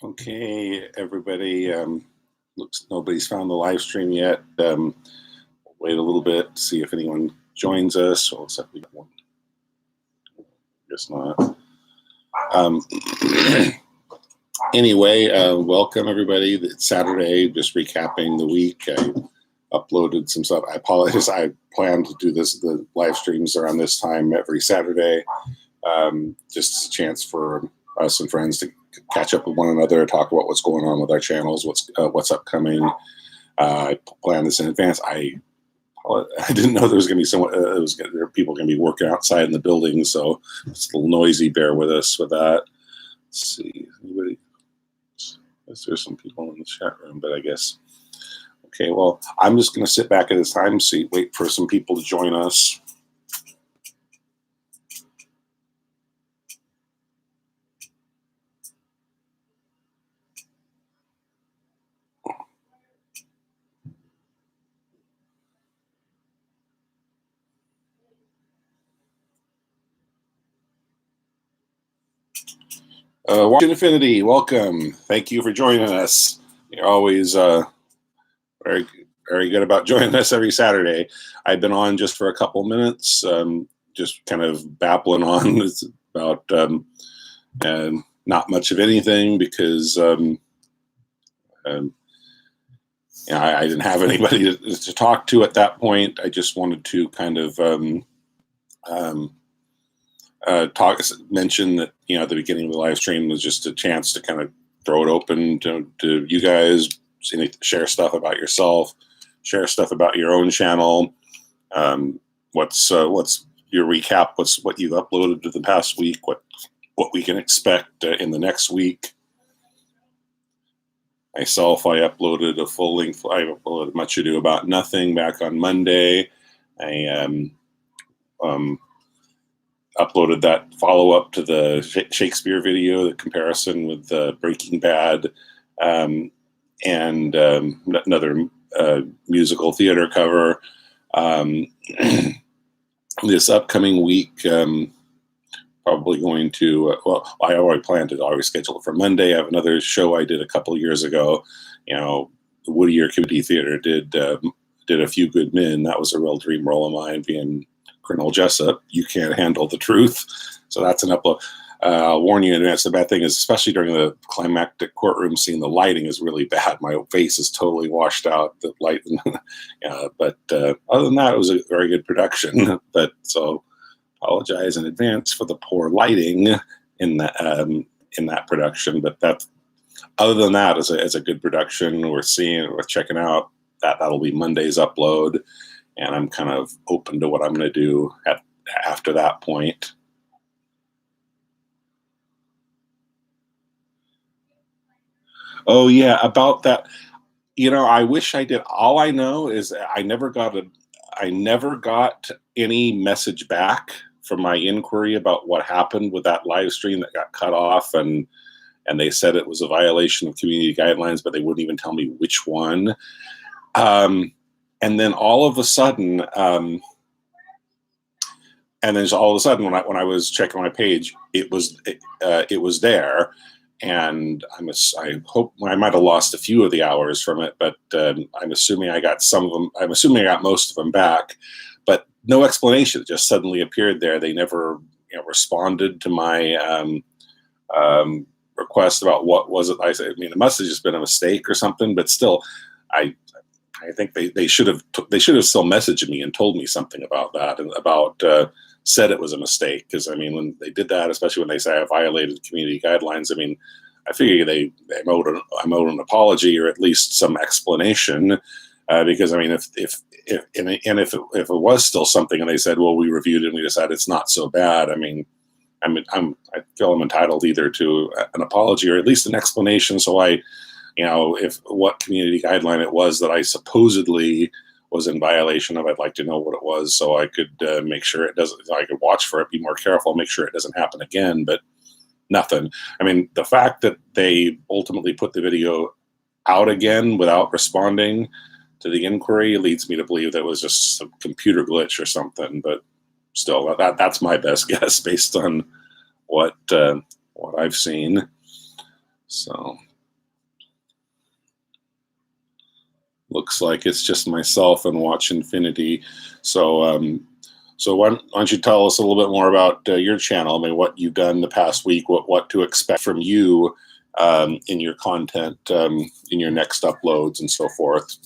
Okay, everybody. Looks nobody's found the live stream yet. Wait a little bit to see if anyone joins us. Well, except we got one. Guess not. Um, anyway, welcome everybody. It's Saturday. Just recapping the week. I uploaded some stuff. I apologize. I plan to do the live streams around this time every Saturday. Just a chance for us and friends to catch up with one another, talk about what's going on with our channels, what's upcoming. I planned this in advance. I didn't know there was going to be there are people going to be working outside in the building, so it's a little noisy. Bear with us with that. Let's see, anybody? There's some people in the chat room, but I guess. Okay, well, I'm just going to sit back at this time, wait for some people to join us. Watch Infinity, welcome. Thank you for joining us. You're always very, very good about joining us every Saturday. I've been on just for a couple minutes, just kind of babbling on. It's about not much of anything because I didn't have anybody to talk to at that point. I just wanted to kind of mention that, at the beginning of the live stream was just a chance to kind of throw it open to you guys, share stuff about yourself, share stuff about your own channel. What's your recap? What you've uploaded to the past week? What we can expect in the next week. Myself, I uploaded a full length. I uploaded Much Ado About Nothing back on Monday. I uploaded that follow-up to the Shakespeare video, the comparison with Breaking Bad, and another musical theater cover. This upcoming week, probably going to, I already planned it, already scheduled it for Monday. I have another show I did a couple of years ago. The Whittier Community Theater did A Few Good Men. That was a real dream role of mine, being Colonel Jessup. You Can't Handle the Truth. So that's an upload. I'll warn you in advance. The bad thing is, especially during the climactic courtroom scene, the lighting is really bad. My face is totally washed out. The light, but other than that, it was a very good production. But so apologize in advance for the poor lighting in that production. But other than that, it's a good production. We're checking out. That'll be Monday's upload. And I'm kind of open to what I'm going to do after that point. Oh yeah, about that. I wish I did. All I know is I never got any message back from my inquiry about what happened with that live stream that got cut off, and they said it was a violation of community guidelines, but they wouldn't even tell me which one. And then all of a sudden, when I was checking my page, it was there, and I hope I might have lost a few of the hours from it, but I'm assuming I got some of them. I'm assuming I got most of them back, but no explanation. It just suddenly appeared there. They never responded to my request about what was it. It must have just been a mistake or something, but still, I think they should have still messaged me and told me something about that, and said it was a mistake. Because when they did that, especially when they say I violated community guidelines, I figure I'm owed an apology or at least some explanation. Because if it was still something and they said, well, we reviewed it and we decided it's not so bad, I feel I'm entitled either to an apology or at least an explanation. So if what community guideline it was that I supposedly was in violation of, I'd like to know what it was so I could make sure it doesn't. I could watch for it, be more careful, make sure it doesn't happen again. But nothing. The fact that they ultimately put the video out again without responding to the inquiry leads me to believe that it was just some computer glitch or something. But still, that's my best guess based on what I've seen. So. Looks like it's just myself and Watch Infinity. So why don't you tell us a little bit more about your channel? I mean, what you've done the past week, what to expect from you in your content, in your next uploads, and so forth.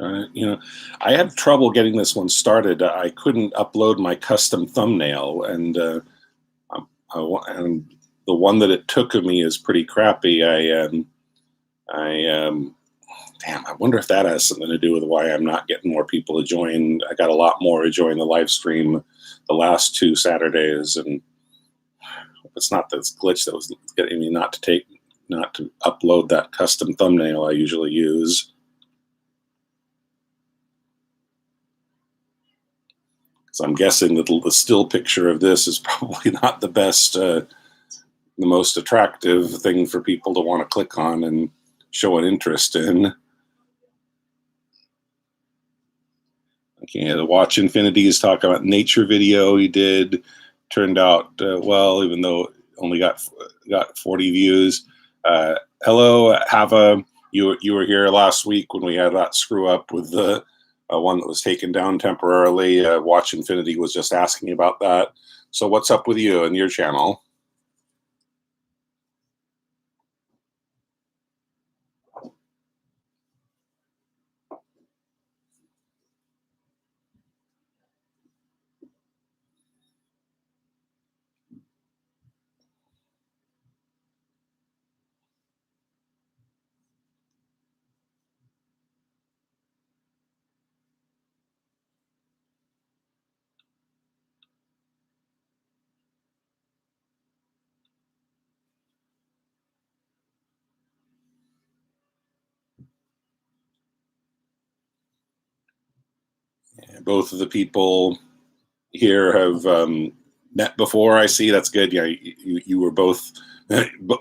I had trouble getting this one started. I couldn't upload my custom thumbnail, and and the one that it took of me is pretty crappy. Damn, I wonder if that has something to do with why I'm not getting more people to join. I got a lot more to join the live stream the last 2 Saturdays, and it's not this glitch that was getting me not to upload that custom thumbnail I usually use. So I'm guessing that the still picture of this is probably not the best, the most attractive thing for people to want to click on and show an interest in. Okay, the Watch Infinity is talking about nature video he did. Turned out well, even though it only got 40 views. Hello, Hava. You were here last week when we had that screw up with the one that was taken down temporarily. Watch Infinity was just asking about that. So what's up with you and your channel? Both of the people here have met before. I see. That's good. Yeah, you were both.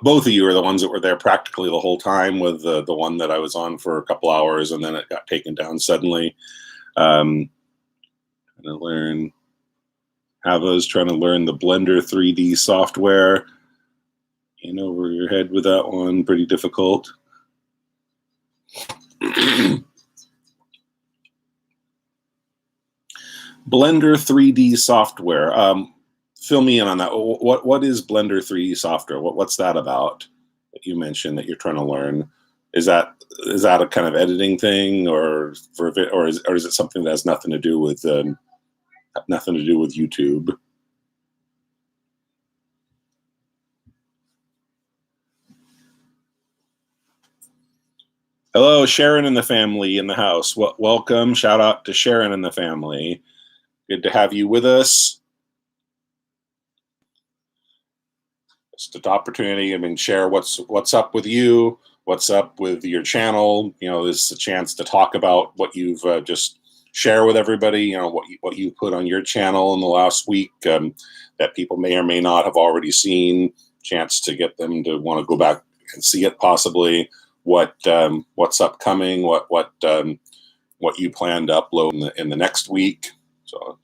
Both of you are the ones that were there practically the whole time. With the one that I was on for a couple hours and then it got taken down suddenly. Trying to learn. Hava's trying to learn the Blender 3D software. In over your head with that one. Pretty difficult. Blender 3D software. Fill me in on that. What is Blender 3D software? What's that about? That you mentioned that you're trying to learn. Is that a kind of editing thing, or is it something that has nothing to do with YouTube? Hello, Sharon and the family in the house. Welcome. Shout out to Sharon and the family. Good to have you with us. Just an opportunity. I mean, share what's up with you, what's up with your channel. This is a chance to talk about what you've just share with everybody. What you put on your channel in the last week that people may or may not have already seen. Chance to get them to want to go back and see it possibly. What's upcoming? What you plan to upload in the next week. So,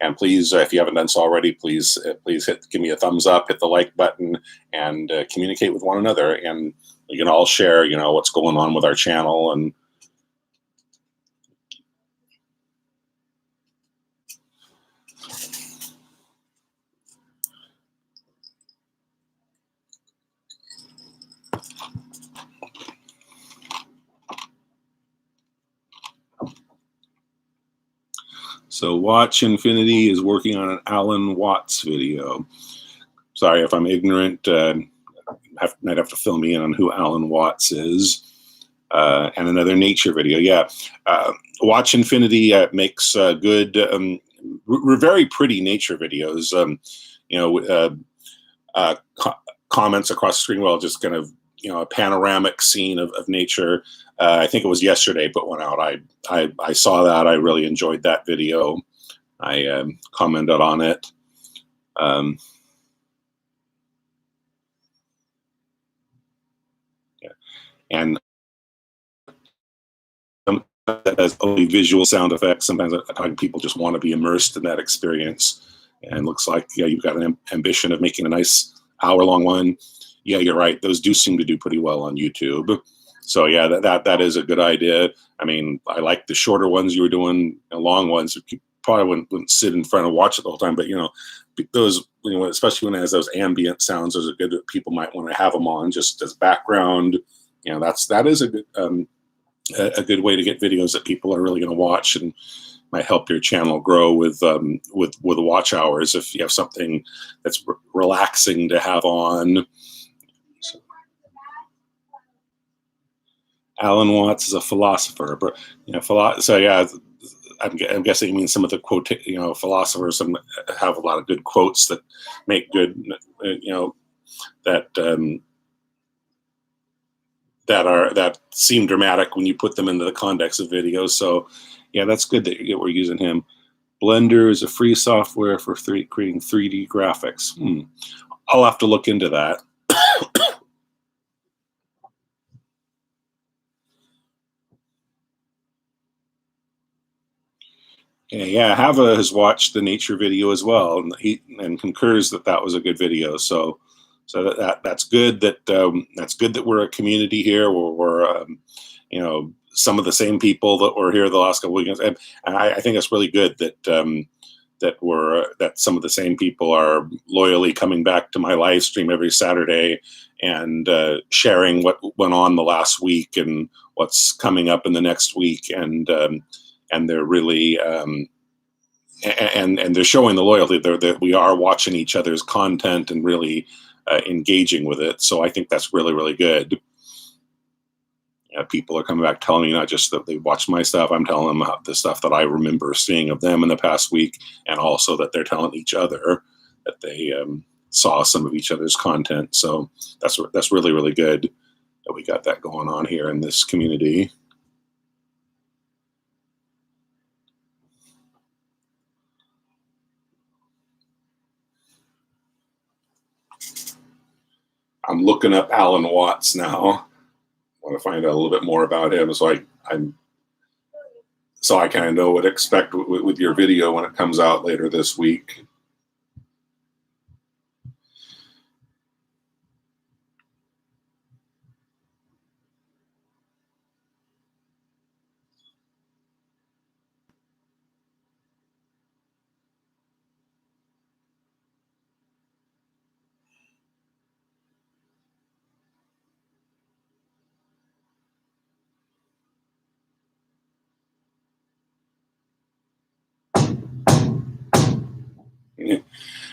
and please, if you haven't done so already, please give me a thumbs up, hit the like button, and communicate with one another. And we can all share, what's going on with our channel. And so Watch Infinity is working on an Alan Watts video. Sorry if I'm ignorant. Might have to fill me in on who Alan Watts is. And another nature video. Yeah. Watch Infinity makes good, very pretty nature videos. comments across the screen. Well, just kind of, a panoramic scene of nature. I think it was yesterday, put one out. I saw that. I really enjoyed that video. I commented on it. Yeah. And that has only visual sound effects. Sometimes people just want to be immersed in that experience. And looks like, you've got an ambition of making a nice hour-long one. Yeah, you're right. Those do seem to do pretty well on YouTube. So yeah, that is a good idea. I mean, I like the shorter ones you were doing. Long ones, you probably wouldn't sit in front and watch it the whole time. But those, especially when it has those ambient sounds, those are good that people might want to have them on just as background. That is a good way to get videos that people are really going to watch, and might help your channel grow with watch hours if you have something that's relaxing to have on. So, Alan Watts is a philosopher, but so yeah, I'm guessing you mean some of the philosophers have a lot of good quotes that make good, that seem dramatic when you put them into the context of videos. So yeah, that's good that we're using him. Blender is a free software for creating 3D graphics. I'll have to look into that. Yeah, Hava has watched the nature video as well, and he concurs that was a good video. So that's good that we're a community here where we're some of the same people that were here the last couple weekends, and I think it's really good that that some of the same people are loyally coming back to my live stream every Saturday and sharing what went on the last week and what's coming up in the next week, and they're really and they're showing the loyalty. That we are watching each other's content and really engaging with it. So I think that's really, really good. People are coming back telling me not just that they watched my stuff, I'm telling them the stuff that I remember seeing of them in the past week, and also that they're telling each other that they saw some of each other's content. So that's really, really good that we got that going on here in this community. I'm looking up Alan Watts now. I want to find out a little bit more about him, so I kind of know what to expect with your video when it comes out later this week.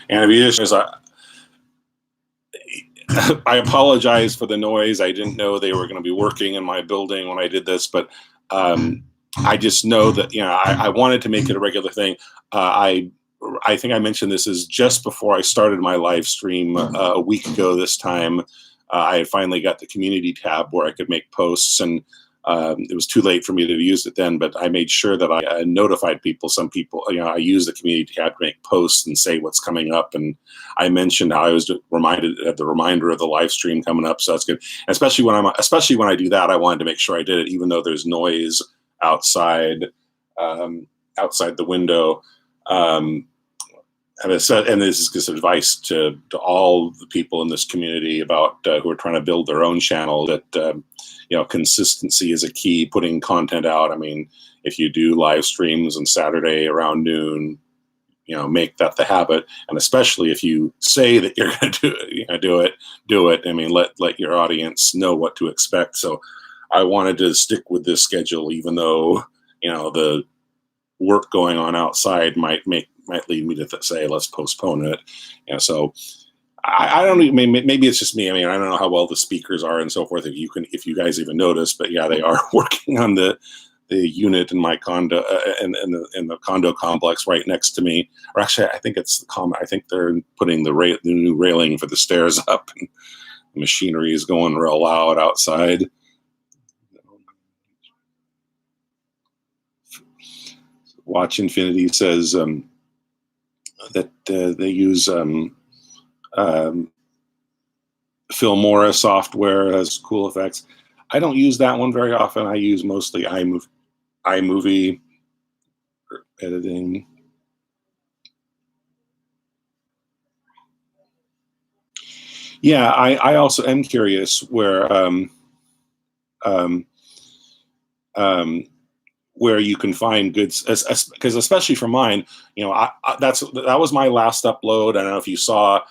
And if you just, I apologize for the noise. I didn't know they were going to be working in my building when I did this, but I just know that I wanted to make it a regular thing. I think I mentioned this is just before I started my live stream a week ago. This time, I had finally got the community tab where I could make posts, and it was too late for me to have used it then, but I made sure that I notified people. Some people, I use the community tab to make posts and say what's coming up. And I mentioned how I was reminded of the reminder of the live stream coming up. So that's good. And especially when I do that, I wanted to make sure I did it, even though there's noise outside, outside the window. And this is just advice to all the people in this community about who are trying to build their own channel, that consistency is a key. Putting content out. I mean, if you do live streams on Saturday around noon, make that the habit. And especially if you say that you're going to do it. I mean, let your audience know what to expect. So I wanted to stick with this schedule, even though the work going on outside might lead me to say, let's postpone it. So I don't know, maybe it's just me. I mean, I don't know how well the speakers are and so forth, if you guys even notice, but yeah, they are working on the the unit in my condo, in the condo complex right next to me. Or actually, I think it's I think they're putting the new railing for the stairs up, and the machinery is going real loud outside. Watch Infinity says that they use Filmora software, has cool effects. I don't use that one very often. I use mostly iMovie for editing. Yeah, I also am curious where you can find good, because especially for mine, that was my last upload. I don't know if you saw.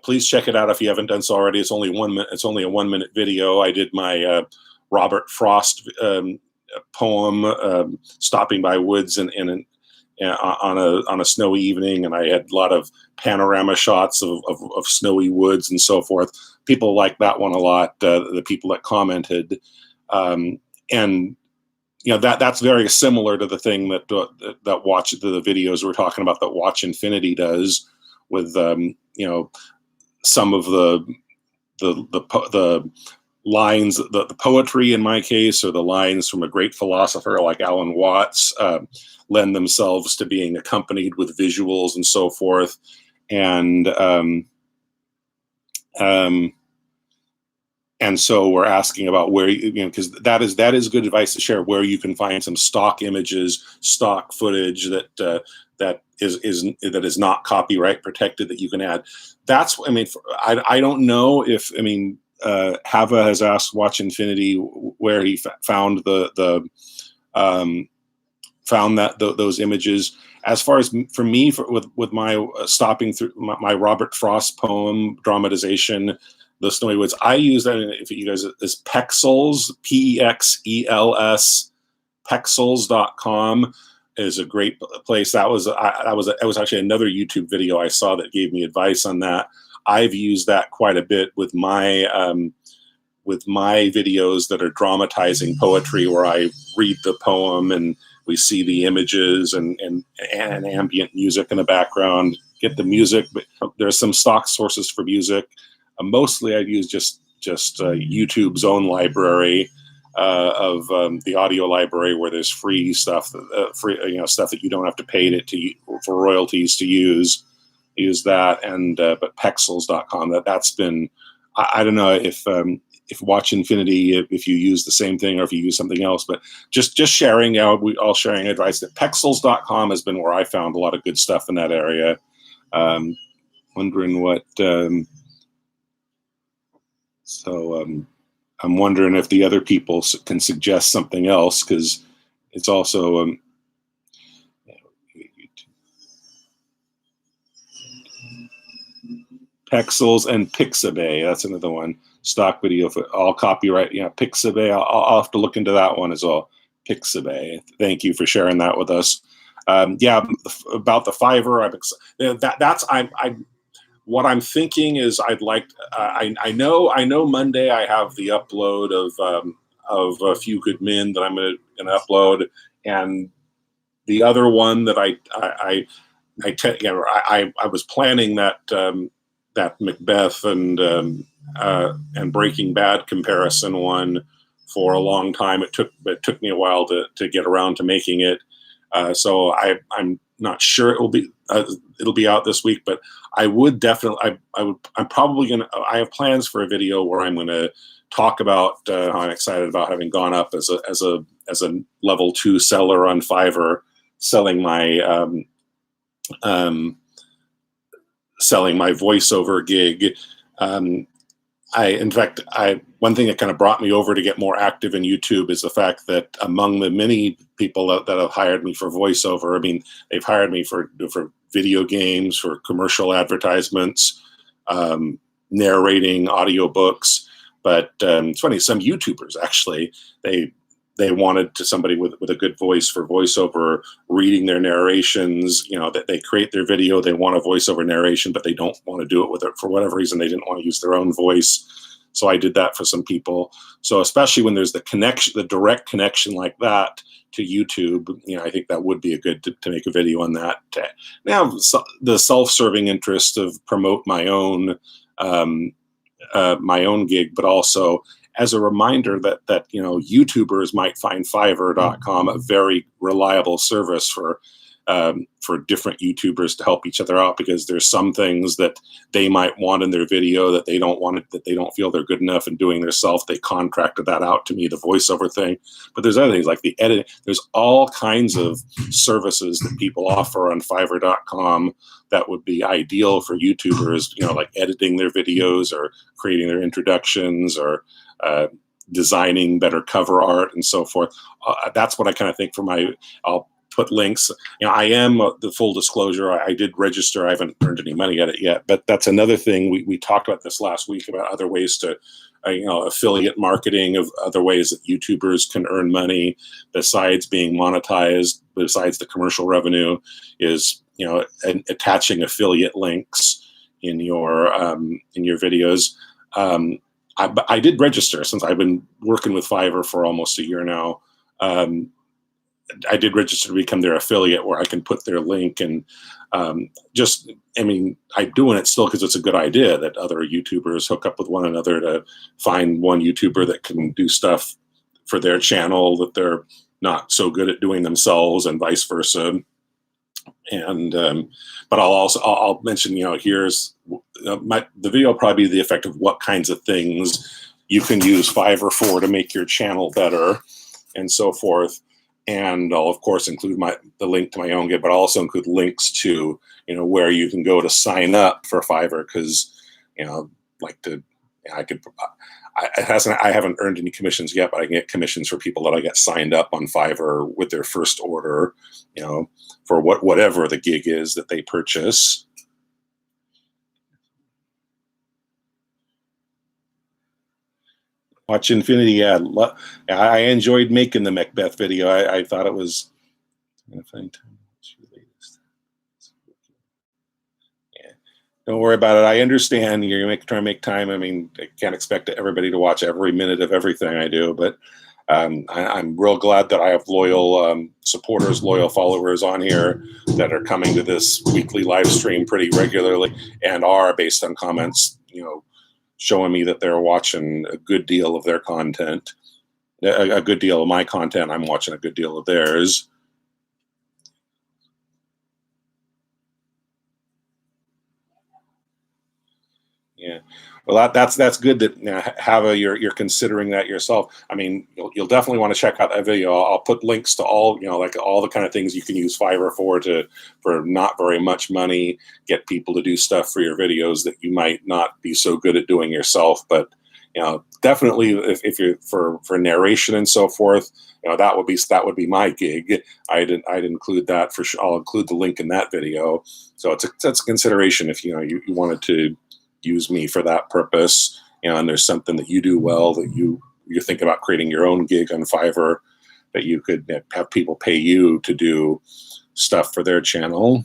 Please check it out if you haven't done so already. It's only 1 minute. It's only a 1 minute video. I did my Robert Frost poem, "Stopping by Woods" on a snowy evening, and I had a lot of panorama shots of snowy woods and so forth. People like that one a lot. The people that commented, and that's very similar to the thing that Watch the videos we're talking about that Watch Infinity does with some of the lines, the poetry in my case, or the lines from a great philosopher like Alan Watts, lend themselves to being accompanied with visuals and so forth. And so we're asking about where, because that is good advice to share, where you can find some stock images, stock footage that is not copyright protected that you can add. I don't know if, Hava has asked Watch Infinity where he found those images. As far as for me, with my stopping through my Robert Frost poem dramatization, The Snowy Woods, I use that if you guys is Pexels, Pexels, Pexels.com is a great place. That was actually another YouTube video I saw that gave me advice on that. I've used that quite a bit with my videos that are dramatizing poetry, where I read the poem and we see the images and ambient music in the background. Get the music, but there's some stock sources for music. Mostly I've used just YouTube's own library of the audio library, where there's free stuff, stuff that you don't have to pay for royalties to use that. And but Pexels.com, that's been, I don't know if Watch Infinity, if you use the same thing or if you use something else, but just sharing, we all sharing advice. That Pexels.com has been where I found a lot of good stuff in that area. Wondering what. I'm wondering if the other people can suggest something else, because it's also Pexels and Pixabay. That's another one. Stock video for all copyright. Pixabay. I'll have to look into that one as well. Pixabay. Thank you for sharing that with us. About the Fiverr. What I'm thinking is I'd like. I know Monday I have the upload of A Few Good Men that I'm going to upload, and the other one that I was planning that Macbeth and Breaking Bad comparison one for a long time. It took me a while to get around to making it. So I'm not sure it'll be out this week, but I would definitely, I'm probably going to, I have plans for a video where I'm going to talk about how I'm excited about having gone up as a level 2 seller on Fiverr, selling my voiceover gig. One thing that kind of brought me over to get more active in YouTube is the fact that among the many people that have hired me for voiceover, they've hired me for video games, for commercial advertisements, narrating audiobooks. But it's funny, some YouTubers actually, they wanted somebody with a good voice for voiceover, reading their narrations. That they create their video, they want a voiceover narration, but they don't want to do it for whatever reason. They didn't want to use their own voice. So I did that for some people. So especially when there's the connection, the direct connection like that to YouTube, I think that would be a good to make a video on that. Now, the self-serving interest of promote my own gig, but also as a reminder that YouTubers might find Fiverr.com a very reliable service for different YouTubers to help each other out, because there's some things that they might want in their video that they don't want it, that they don't feel they're good enough in doing themselves. They contracted that out to me, the voiceover thing. But there's other things like the edit. There's all kinds of services that people offer on Fiverr.com that would be ideal for YouTubers, like editing their videos or creating their introductions or designing better cover art and so forth. That's what I kind of think I'll put links. I am, the full disclosure, I did register. I haven't earned any money at it yet, but that's another thing. We talked about this last week about other ways to, affiliate marketing, of other ways that YouTubers can earn money besides being monetized, besides the commercial revenue, is, attaching affiliate links in your videos. I did register, since I've been working with Fiverr for almost a year now. I did register to become their affiliate, where I can put their link, and I'm doing it still because it's a good idea that other YouTubers hook up with one another to find one YouTuber that can do stuff for their channel that they're not so good at doing themselves, and vice versa. And but I'll mention, here's the video will probably be the effect of what kinds of things you can use Fiverr for to make your channel better, and so forth. And I'll of course include the link to my own gig, but I'll also include links to where you can go to sign up for Fiverr, because I haven't earned any commissions yet, but I can get commissions for people that I get signed up on Fiverr with their first order, for whatever the gig is that they purchase. Watch Infinity, yeah. I enjoyed making the Macbeth video. I thought it was. Yeah. Don't worry about it. I understand you're trying to make time. I can't expect everybody to watch every minute of everything I do, but I'm real glad that I have loyal supporters, loyal followers on here that are coming to this weekly live stream pretty regularly, and are, based on comments, showing me that they're watching a good deal of their content, a good deal of my content. I'm watching a good deal of theirs. Yeah, well, that's good that you're considering that yourself. You'll definitely want to check out that video. I'll put links to all like all the kind of things you can use Fiverr for not very much money, get people to do stuff for your videos that you might not be so good at doing yourself. But definitely if you're for narration and so forth, that would be my gig. I'd include that for sure. I'll include the link in that video. So that's a consideration if you wanted to use me for that purpose, and there's something that you do well, that you think about creating your own gig on Fiverr, that you could have people pay you to do stuff for their channel.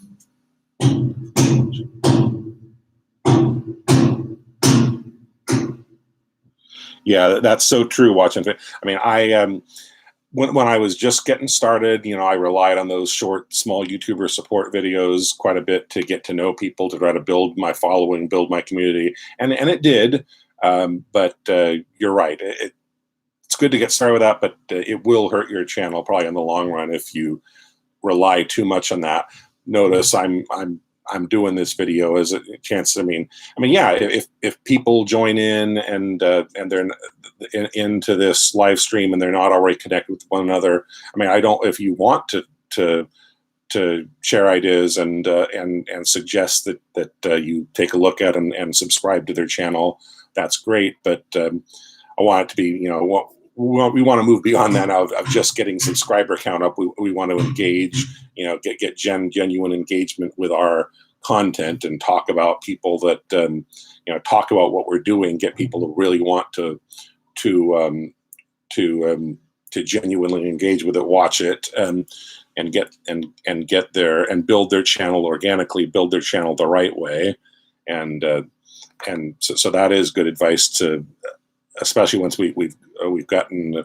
Yeah, that's so true. Watching, when I was just getting started, I relied on those short, small YouTuber support videos quite a bit to get to know people, to try to build my following, build my community, and it did. But you're right. It's good to get started with that, but it will hurt your channel probably in the long run if you rely too much on that. Notice I'm doing this video as a chance. Yeah. If people join in and they're into this live stream and they're not already connected with one another, if you want to share ideas and suggest that you take a look at and subscribe to their channel, that's great. But I want it to be, we want to move beyond that now of just getting subscriber count up. We want to engage, get genuine engagement with our content, and talk about people that, talk about what we're doing, get people to really want to genuinely engage with it, watch it, and get there and build their channel organically, build their channel the right way. And and so that is good advice to, especially once we've gotten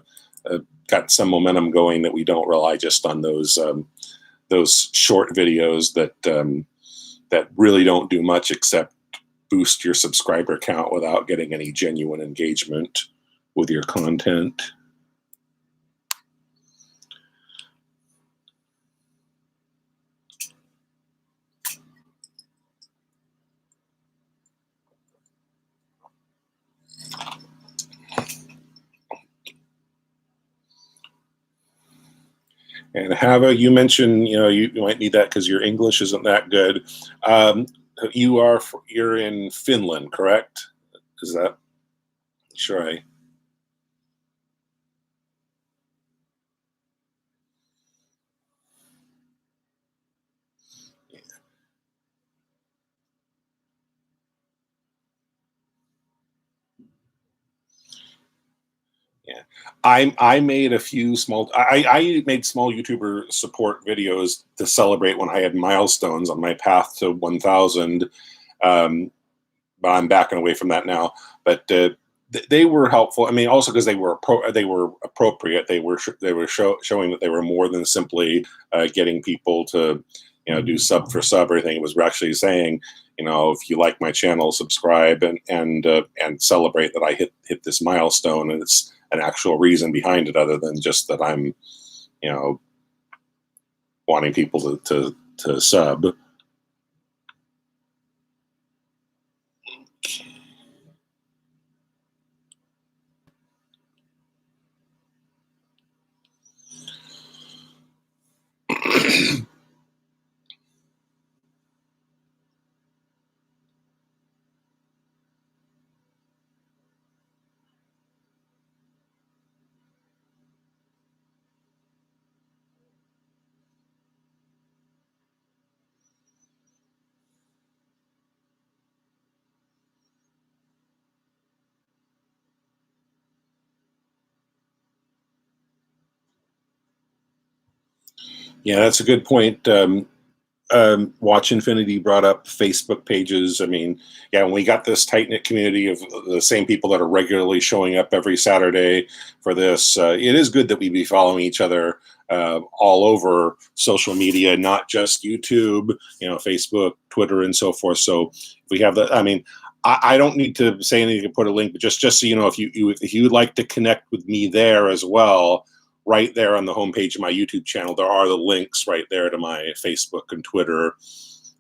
got some momentum going, that we don't rely just on those short videos that really don't do much except boost your subscriber count without getting any genuine engagement with your content. And Hava, you mentioned, you might need that because your English isn't that good. Um, you're in Finland, correct? Is that sure? Yeah, I made a few small. I made small YouTuber support videos to celebrate when I had milestones on my path to 1,000. Um, but I'm backing away from that now. But they were helpful. I mean, also because they were appropriate. They were showing that they were more than simply getting people to do sub for sub or anything. It was actually saying, if you like my channel, subscribe and celebrate that I hit this milestone, and it's an actual reason behind it other than just that I'm you know wanting people to sub. Yeah, that's a good point. Watch Infinity brought up Facebook pages. I mean, yeah, when we got this tight knit community of the same people that are regularly showing up every Saturday for this, it is good that we be following each other all over social media, not just YouTube, Facebook, Twitter, and so forth. So if we have that, I mean, I don't need to say anything to put a link, but just so you know, if you would like to connect with me there as well, right there on the homepage of my YouTube channel, there are the links right there to my Facebook and Twitter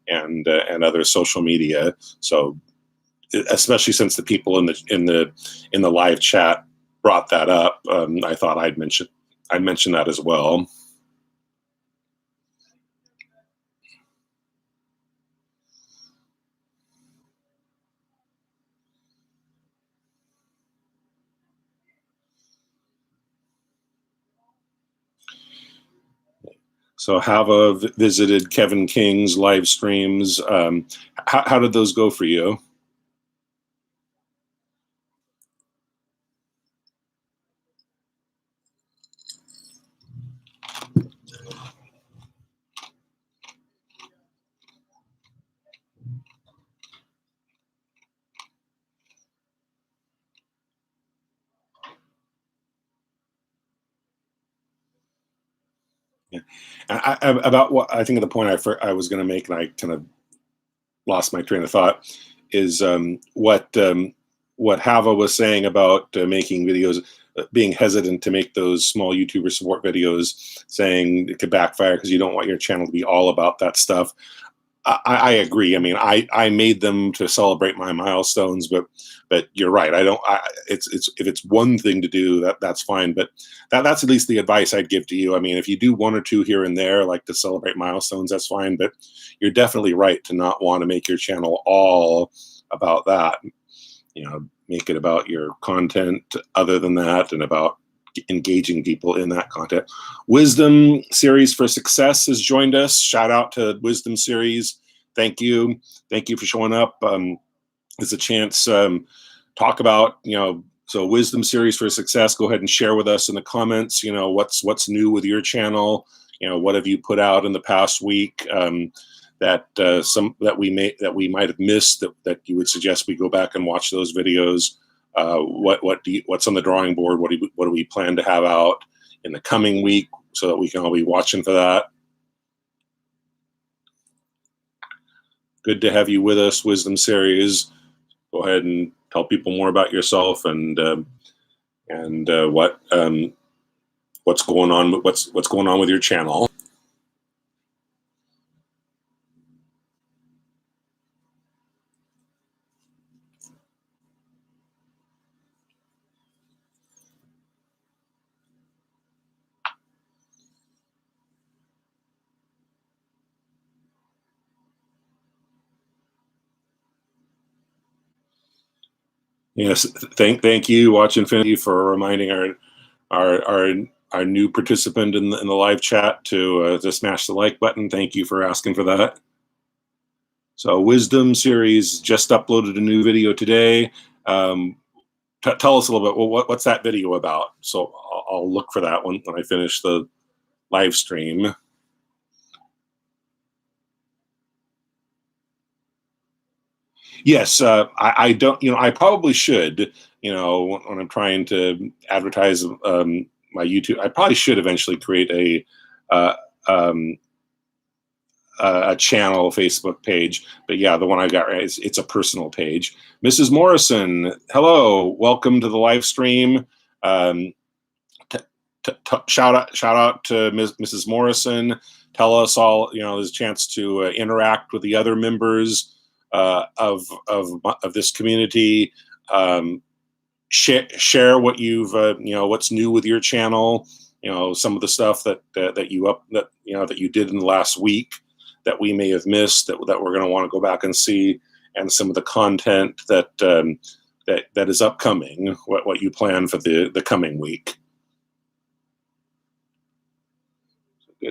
and other social media. So, especially since the people in the live chat brought that up, I thought I'd mention that as well. So, Hava visited Kevin King's live streams. How did those go for you? Yeah. About what I think of the point I was going to make, and I kind of lost my train of thought, is what Hava was saying about making videos, being hesitant to make those small YouTuber support videos, saying it could backfire because you don't want your channel to be all about that stuff. I agree. I mean, I made them to celebrate my milestones, but you're right. I don't. It's if it's one thing to do, that's fine. But that's at least the advice I'd give to you. I mean, if you do one or two here and there, like to celebrate milestones, that's fine. But you're definitely right to not want to make your channel all about that. Make it about your content other than that, and about engaging people in that content. Wisdom Series for Success has joined us. Shout out to Wisdom Series. Thank you for showing up. It's a chance talk about so Wisdom Series for Success. Go ahead and share with us in the comments. What's new with your channel. What have you put out in the past week that we might have missed that you would suggest we go back and watch those videos. What's on the drawing board? What do we plan to have out in the coming week so that we can all be watching for that? Good to have you with us, Wisdom Series. Go ahead and tell people more about yourself and what's going on. What's going on with your channel. Yes, thank you, Watch Infinity, for reminding our new participant in the live chat to smash the like button. Thank you for asking for that. So Wisdom Series just uploaded a new video today. Tell us a little bit. Well, what's that video about? So I'll look for that one when I finish the live stream. Yes, I don't. I probably should. When I'm trying to advertise my YouTube, I probably should eventually create a channel Facebook page. But yeah, the one I got right, it's a personal page. Mrs. Morrison, hello, welcome to the live stream. Shout out to Mrs. Morrison. Tell us all. There's a chance to interact with the other members of this community. Share what you've what's new with your channel. Some of the stuff that you did in the last week that we may have missed that we're going to want to go back and see, and some of the content that is upcoming. What you plan for the coming week.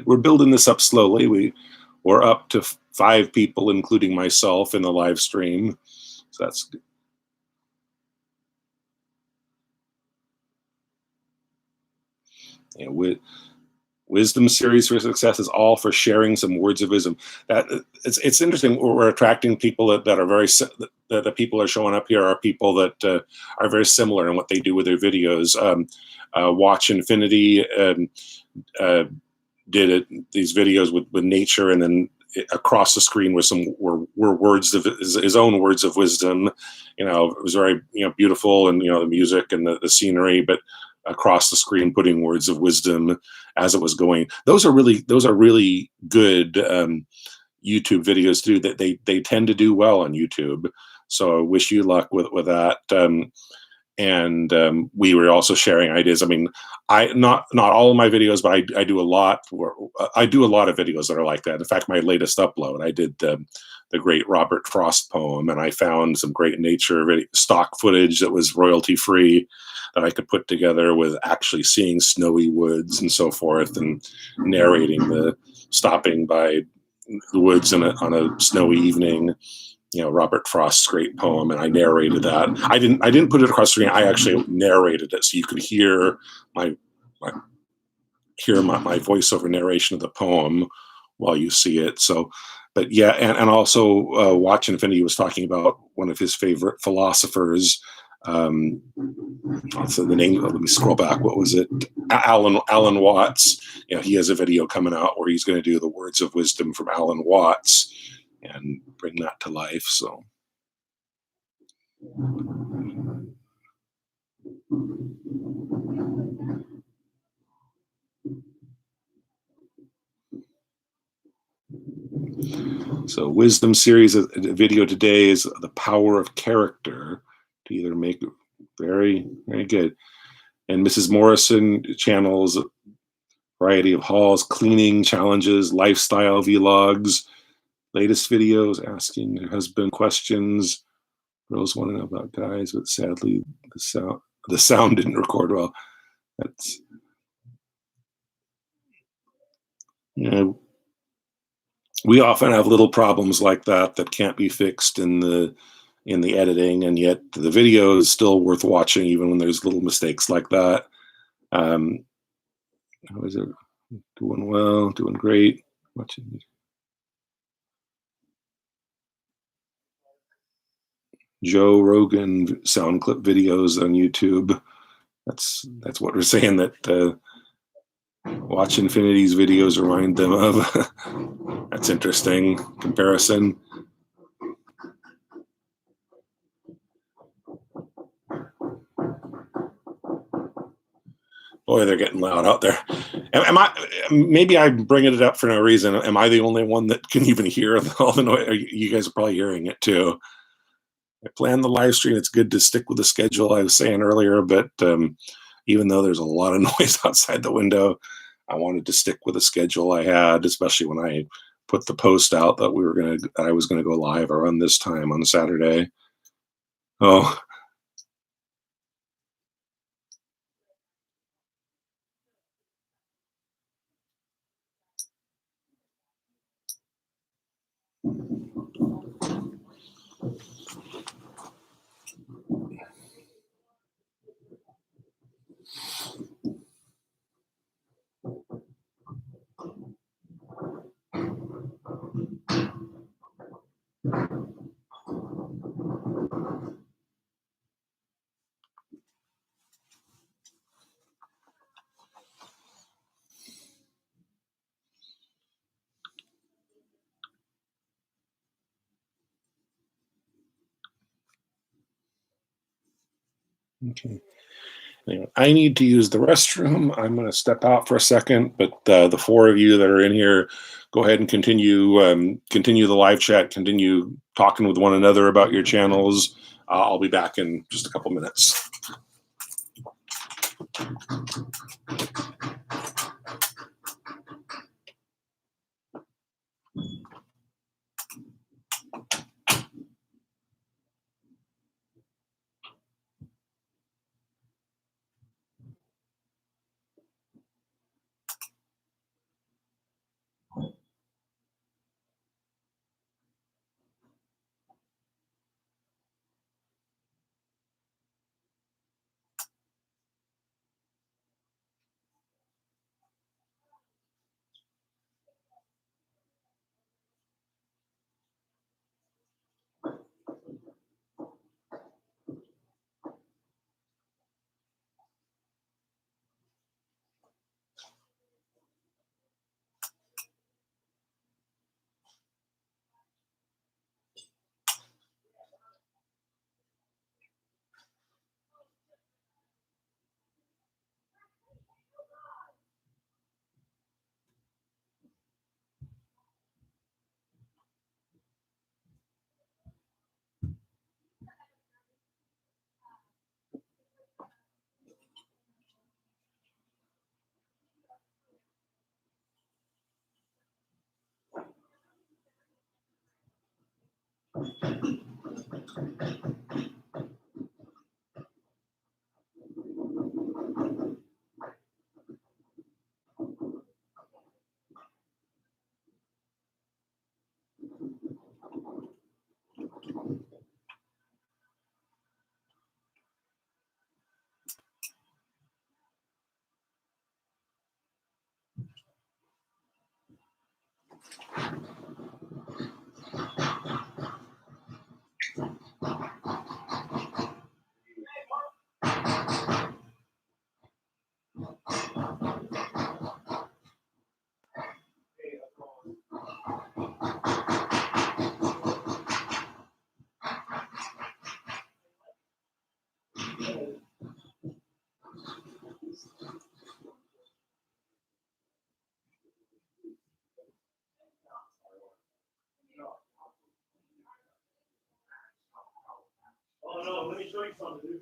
We're building this up slowly. We're up to 5 people, including myself, in the live stream. So that's good. Wisdom Series for Success is all for sharing some words of wisdom. That it's interesting. We're attracting people that are that the people are showing up here are people that are very similar in what they do with their videos. Watch Infinity did these videos with nature, and then across the screen were words of his own words of wisdom. It was very beautiful, and the music and the scenery, but across the screen putting words of wisdom as it was going. Those are really good YouTube videos too. That they tend to do well on YouTube. So I wish you luck with that. And we were also sharing ideas. I mean, not all of my videos, but I do a lot. I do a lot of videos that are like that. In fact, my latest upload, I did the great Robert Frost poem, and I found some great nature stock footage that was royalty free that I could put together with actually seeing snowy woods and so forth, and narrating the stopping by the woods on a snowy evening. Robert Frost's great poem, and I narrated that. I didn't put it across the screen. I actually narrated it, so you could hear my voiceover narration of the poem while you see it. So, but yeah, and also Watch Infinity was talking about one of his favorite philosophers. So the name. Let me scroll back. What was it? Alan Watts. He has a video coming out where he's going to do the words of wisdom from Alan Watts and bring that to life. So Wisdom Series video today is the power of character to either make it very, very good. And Mrs. Morrison channels a variety of hauls, cleaning challenges, lifestyle vlogs, latest videos, asking her husband questions. Girls want to know about guys, but sadly the sound didn't record well. That's we often have little problems like that can't be fixed in the editing, and yet the video is still worth watching even when there's little mistakes like that. How is it? Doing well, doing great. Watching. Joe Rogan sound clip videos on YouTube. That's what we're saying that Watch Infinity's videos remind them of. That's interesting comparison. Boy, they're getting loud out there. Am I? Maybe I'm bringing it up for no reason. Am I the only one that can even hear all the noise? You guys are probably hearing it too. I planned the live stream. It's good to stick with the schedule I was saying earlier, but even though there's a lot of noise outside the window, I wanted to stick with the schedule I had, especially when I put the post out that I was gonna go live around this time on Saturday. Oh, okay. Anyway, I need to use the restroom. I'm going to step out for a second, but the four of you that are in here, go ahead and continue the live chat, continue talking with one another about your channels. I'll be back in just a couple minutes. Oh no, let me show you something, dude.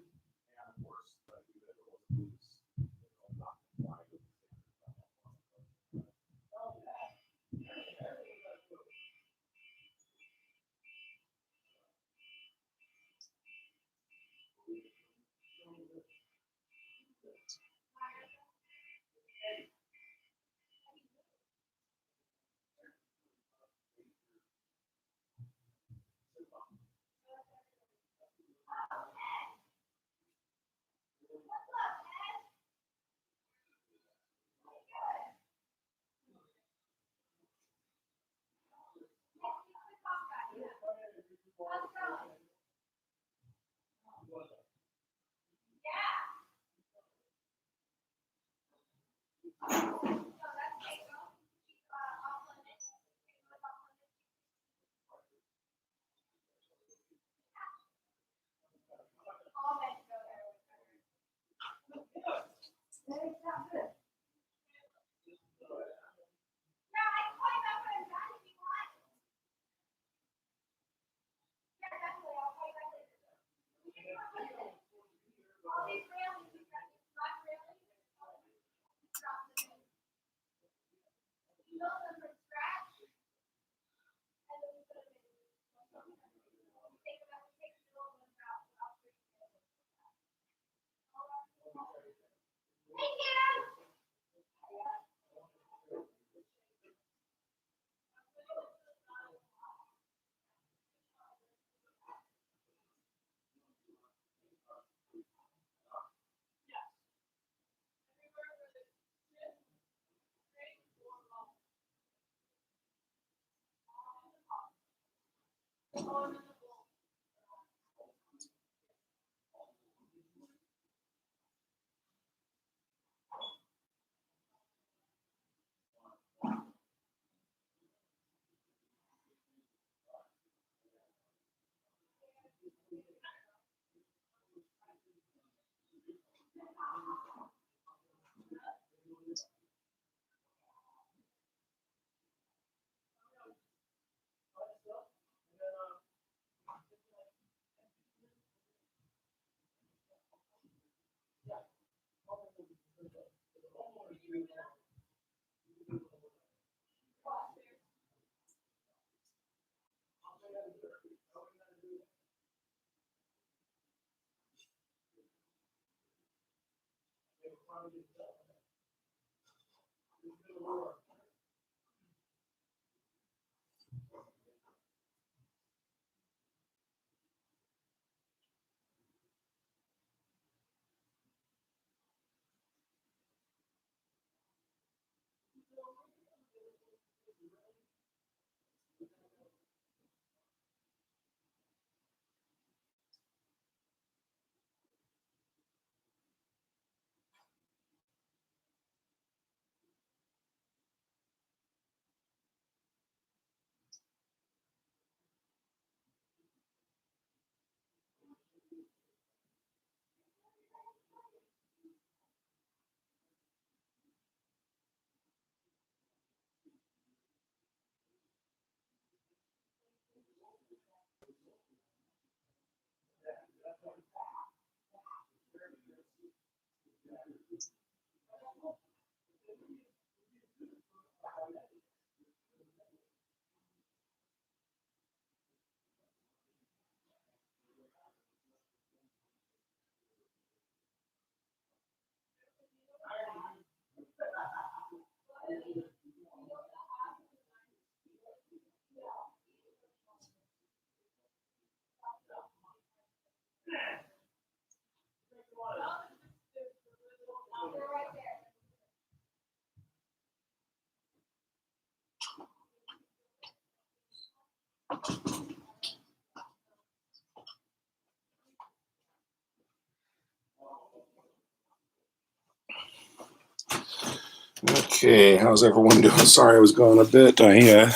Okay, how's everyone doing? Sorry, I was gone a bit. I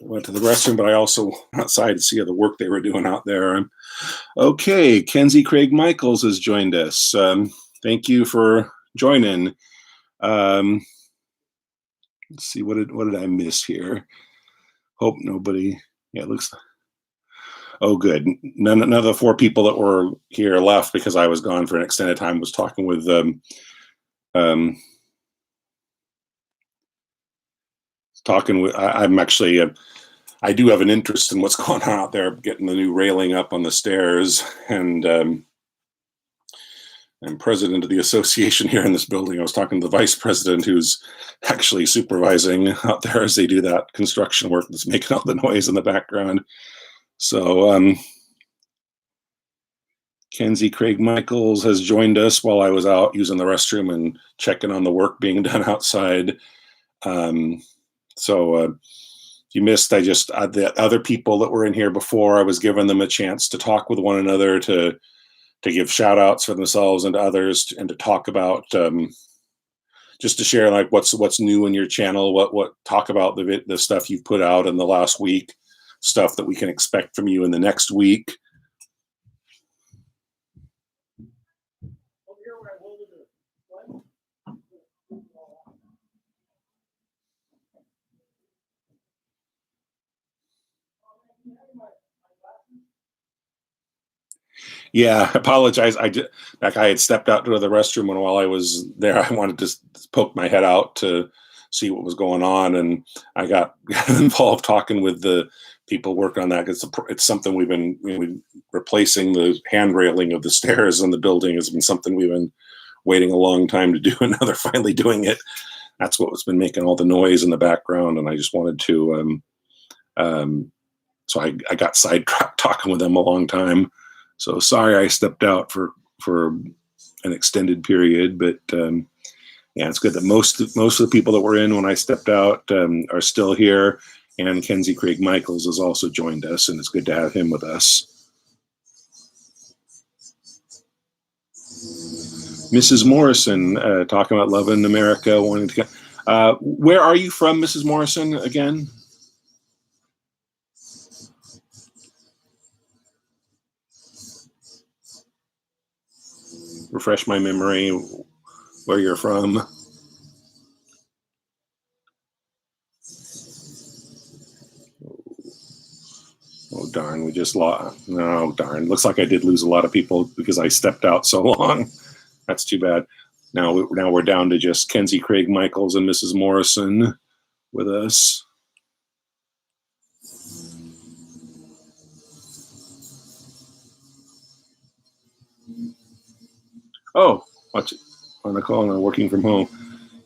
went to the restroom, but I also went outside to see the work they were doing out there. Okay, Kenzie Craig Michaels has joined us. Thank you for joining. Let's see, what did I miss here? Hope nobody. Yeah, it looks. Oh, good. None of the four people that were here left because I was gone for an extended time. Was talking with I'm actually. I do have an interest in what's going on out there, getting the new railing up on the stairs, and I'm president of the association here in this building. I was talking to the vice president, who's actually supervising out there as they do that construction work that's making all the noise in the background. So Kenzie Craig Michaels has joined us while I was out using the restroom and checking on the work being done outside. So you missed, the other people that were in here before, I was giving them a chance to talk with one another, to give shout outs for themselves and to others, and to talk about just to share like what's new in your channel, what talk about the stuff you've put out in the last week, stuff that we can expect from you in the next week. Yeah, I apologize. Like I had stepped out to the restroom, and while I was there, I wanted to poke my head out to see what was going on, and I got involved talking with the people working on that. It's something we've been replacing the hand railing of the stairs in the building has been something we've been waiting a long time to do, and now they're finally doing it. That's what's been making all the noise in the background, and I just wanted to. So I got sidetracked talking with them a long time. So sorry I stepped out for an extended period, but yeah, it's good that most of the people that were in when I stepped out are still here, and Kenzie Craig Michaels has also joined us, and it's good to have him with us. Mrs. Morrison talking about love in America, wanting to. Where are you from, Mrs. Morrison? Again. Refresh my memory where you're from. Oh darn, we just lost. No, darn. Looks like I did lose a lot of people because I stepped out so long. That's too bad. Now we're down to just Kenzie Craig Michaels and Mrs. Morrison with us. Oh, watch it on the call and I'm working from home.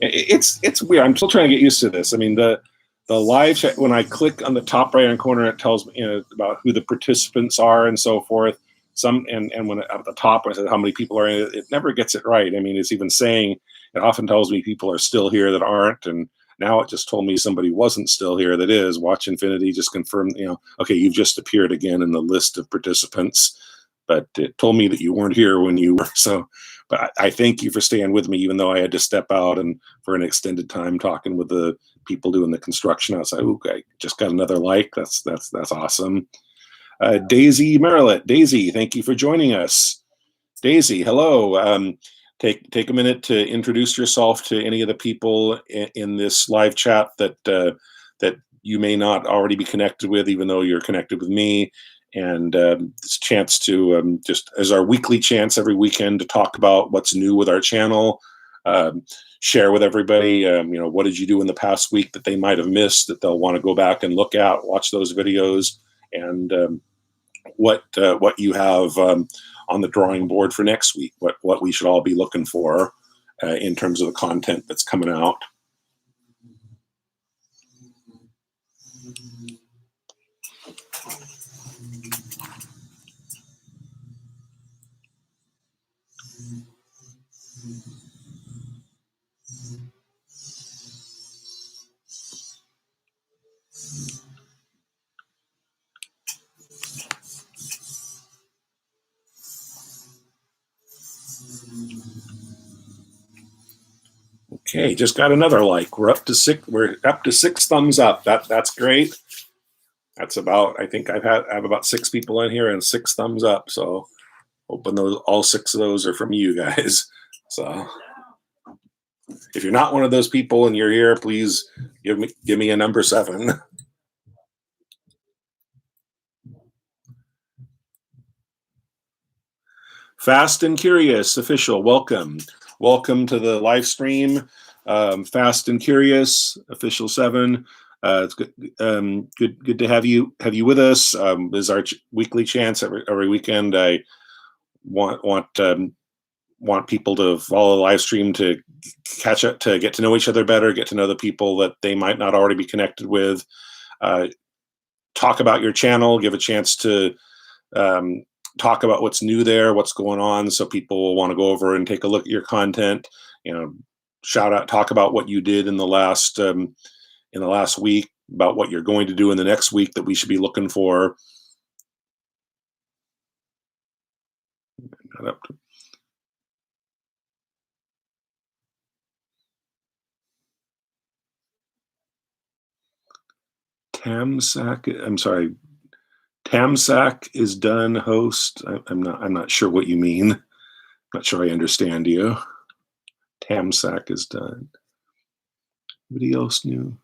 It's weird. I'm still trying to get used to this. I mean, the live chat, when I click on the top right hand corner, it tells me, you know, about who the participants are and so forth. And when at the top I said how many people are in it, it never gets it right. I mean, it's even saying it often tells me people are still here that aren't, and now it just told me somebody wasn't still here that is. Watch Infinity just confirmed, you know, okay, you've just appeared again in the list of participants, but it told me that you weren't here when you were. So, but I thank you for staying with me, even though I had to step out and for an extended time talking with the people doing the construction outside. Ooh, I just got another like. That's awesome. Daisy Marilette. Daisy, thank you for joining us. Daisy, hello. Take a minute to introduce yourself to any of the people in this live chat that you may not already be connected with, even though you're connected with me. And this chance to just as our weekly chance every weekend to talk about what's new with our channel, share with everybody, you know, what did you do in the past week that they might have missed that they'll want to go back and look at, watch those videos, and what you have on the drawing board for next week, what we should all be looking for in terms of the content that's coming out. Okay, just got another like. We're up to six thumbs up. That's great. That's about, I think I have about 6 people in here and 6 thumbs up. So hoping all 6 of those are from you guys. So if you're not one of those people and you're here, please give me a number 7. Fast and Curious Official, welcome to the live stream. Fast and Curious Official 7. It's good, good to have you with us. This is our weekly chance every weekend. I want people to follow the live stream to catch up, to get to know each other better, get to know the people that they might not already be connected with. Talk about your channel, give a chance to talk about what's new there, what's going on, so people will want to go over and take a look at your content. You know, shout out, talk about what you did in the last week, about what you're going to do in the next week that we should be looking for. Tamsack, I'm sorry, Tamsack is done, host. I'm not sure what you mean. Not sure I understand you. Tamsack is done. Anybody else new?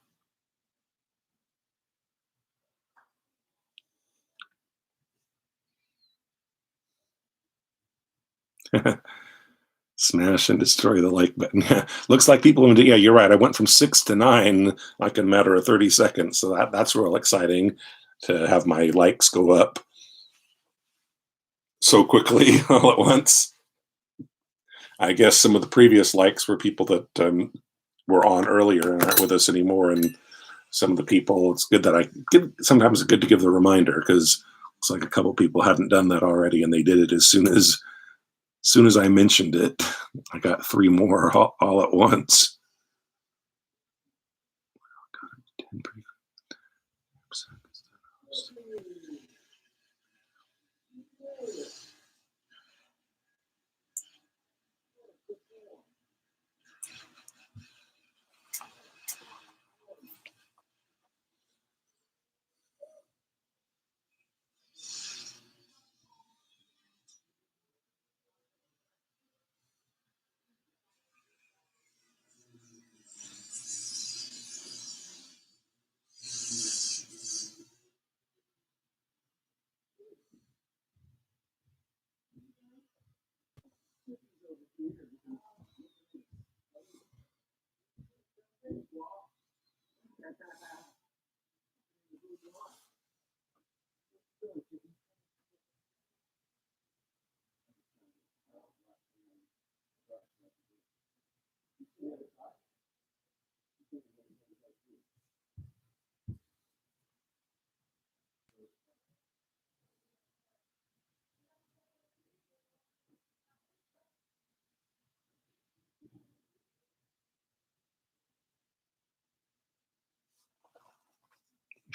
Smash and destroy the like button. Looks like people, yeah, you're right. I went from 6 to 9 like in a matter of 30 seconds. So that's real exciting to have my likes go up so quickly all at once. I guess some of the previous likes were people that were on earlier and aren't with us anymore. And some of the people, it's good that sometimes it's good to give the reminder, because it's like a couple people hadn't done that already, and they did it as soon as I mentioned it. I got 3 more all at once.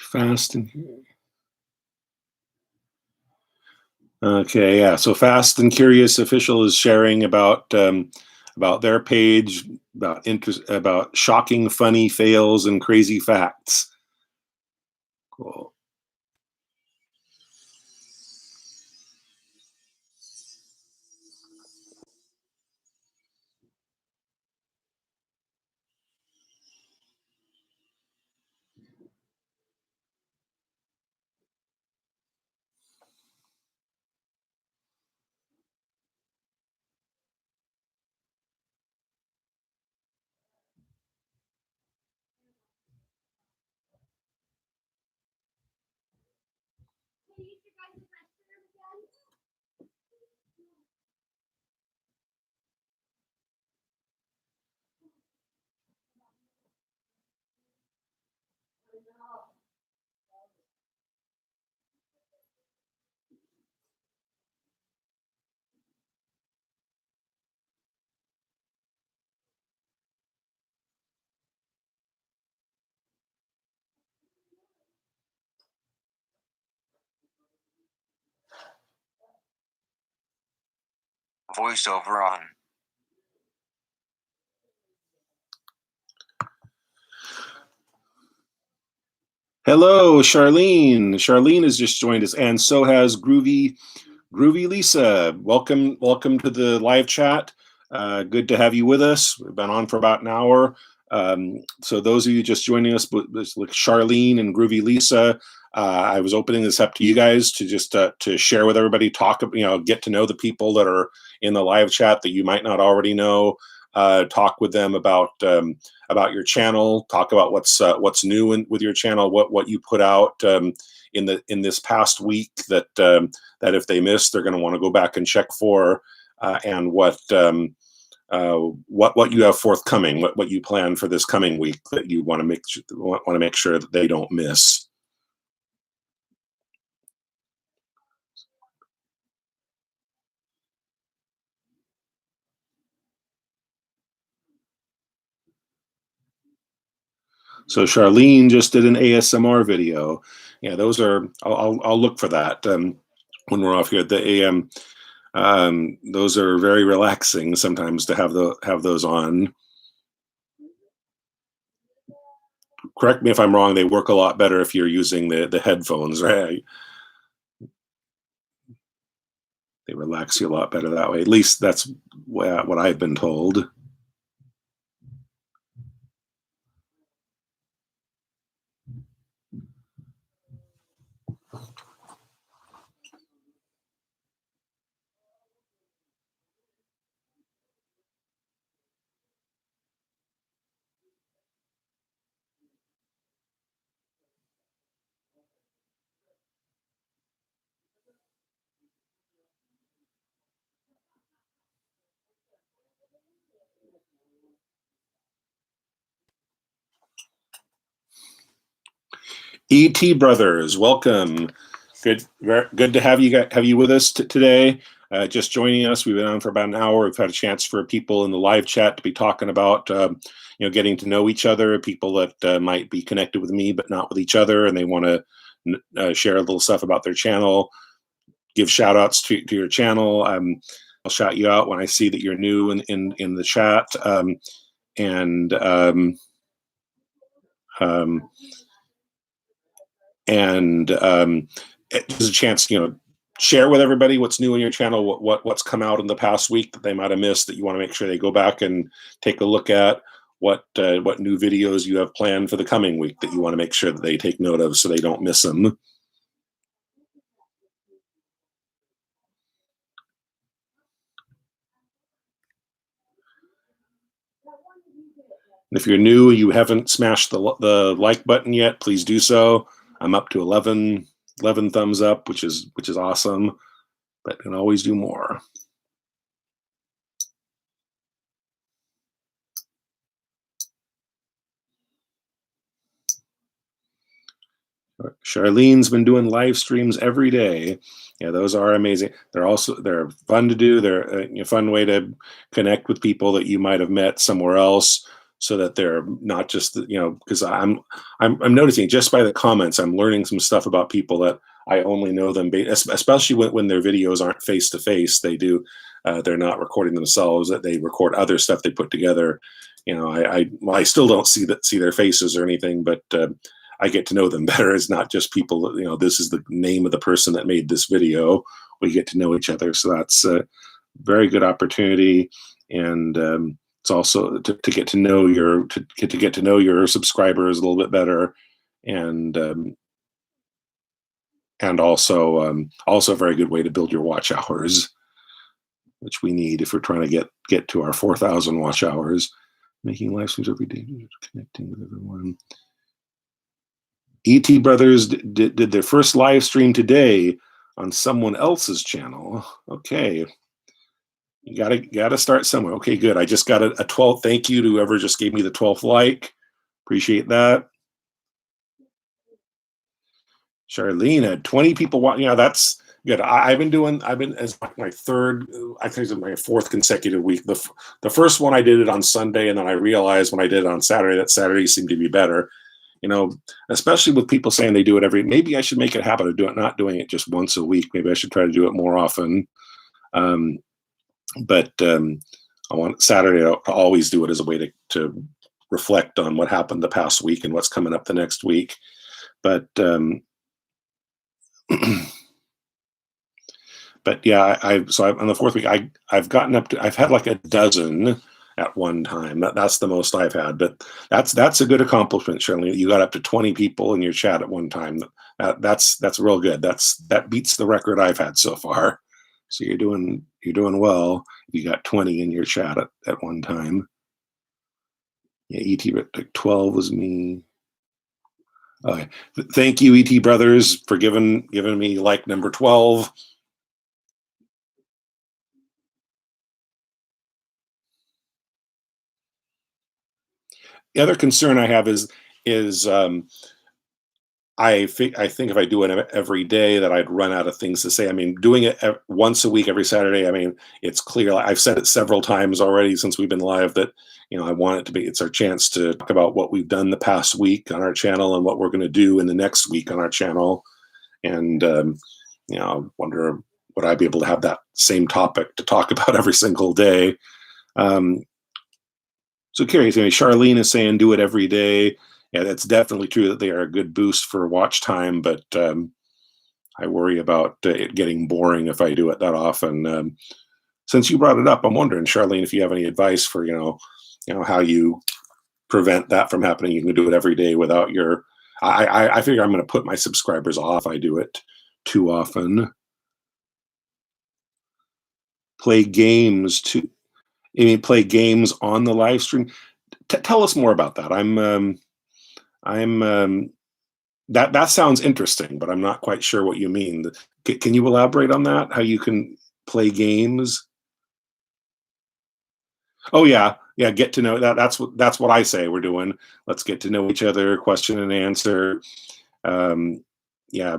Fast and Okay, yeah. So Fast and Curious Official is sharing about their page, about shocking, funny fails and crazy facts. Cool. Voiceover on. Hello, Charlene. Charlene has just joined us, and so has Groovy Lisa. Welcome to the live chat. Good to have you with us. We've been on for about an hour. So those of you just joining us, with Charlene and Groovy Lisa, I was opening this up to you guys to just to share with everybody, get to know the people that are in the live chat that you might not already know. Talk with them about your channel. Talk about what's new with your channel, what you put out in this past week that if they miss, they're going to want to go back and check for, and what you have forthcoming, what you plan for this coming week that you want to make sure that they don't miss. So Charlene just did an ASMR video. Yeah, those are. I'll look for that when we're off here. Those are very relaxing sometimes to have those on. correct me if I'm wrong, they work a lot better if you're using the headphones, right? They relax you a lot better that way. At least that's what I've been told. ET Brothers, welcome. Good to have you with us today. Just joining us, we've been on for about an hour. We've had a chance for people in the live chat to be talking about, getting to know each other. People that might be connected with me but not with each other, and they want to share a little stuff about their channel. Give shout outs to your channel. I'll shout you out when I see that you're new in the chat. And There's a chance, share with everybody what's new in your channel, what's come out in the past week that they might have missed, that you want to make sure they go back and take a look at, what new videos you have planned for the coming week that you want to make sure that they take note of so they don't miss them. If you're new, you haven't smashed the like button yet, please do so. I'm up to 11 thumbs up, which is awesome, but can always do more. Charlene's been doing live streams every day. Yeah, those are amazing. They're fun to do. They're a fun way to connect with people that you might have met somewhere else, so that they're not just because I'm noticing just by the comments, I'm learning some stuff about people that I only know them, especially when their videos aren't face to face. They're not recording themselves. That they record other stuff they put together. I still don't see their faces or anything, but I get to know them better. It's not just people, this is the name of the person that made this video. We get to know each other. So that's a very good opportunity. And it's also to get to know your subscribers a little bit better. And also a very good way to build your watch hours, which we need if we're trying to get to our 4,000 watch hours. Making live streams every day, connecting with everyone. ET Brothers did their first live stream today on someone else's channel. Okay. You gotta start somewhere. Okay, good. I just got a 12th. Thank you to whoever just gave me the 12th like. Appreciate that. Charlene had 20 people watching. Yeah, that's good. I've been as my third, I think it's my fourth consecutive week. The first one I did it on Sunday, and then I realized when I did it on Saturday that Saturday seemed to be better. Especially with people saying they do it maybe I should make it a habit of not doing it just once a week. Maybe I should try to do it more often. But I want Saturday to always do it as a way to reflect on what happened the past week and what's coming up the next week. But but yeah, on the fourth week, I've gotten up to, I've had like a dozen at one time. That's the most I've had, but that's a good accomplishment, Shirley. You got up to 20 people in your chat at one time. That's real good. That beats the record I've had so far. So you're doing well. You got 20 in your chat at one time. Yeah, ET 12 was me. Okay. Thank you, ET Brothers, for giving me like number 12. The other concern I have is I think if I do it every day that I'd run out of things to say. I mean, doing it once a week, every Saturday, I mean, it's clear. I've said it several times already since we've been live that, I want it to be, it's our chance to talk about what we've done the past week on our channel and what we're going to do in the next week on our channel. And, I wonder, would I be able to have that same topic to talk about every single day? So curious, Charlene is saying do it every day. Yeah, that's definitely true that they are a good boost for watch time, but I worry about it getting boring if I do it that often. Since you brought it up, I'm wondering, Charlene, if you have any advice for how you prevent that from happening. You can do it every day without your. I figure I'm going to put my subscribers off. I do it too often. Play games to. I mean, play games on the live stream. Tell us more about that. I'm that sounds interesting, but I'm not quite sure what you mean. Can you elaborate on that? How you can play games? Oh yeah, yeah. Get to know that. That's what I say we're doing. Let's get to know each other. Question and answer. Um, yeah,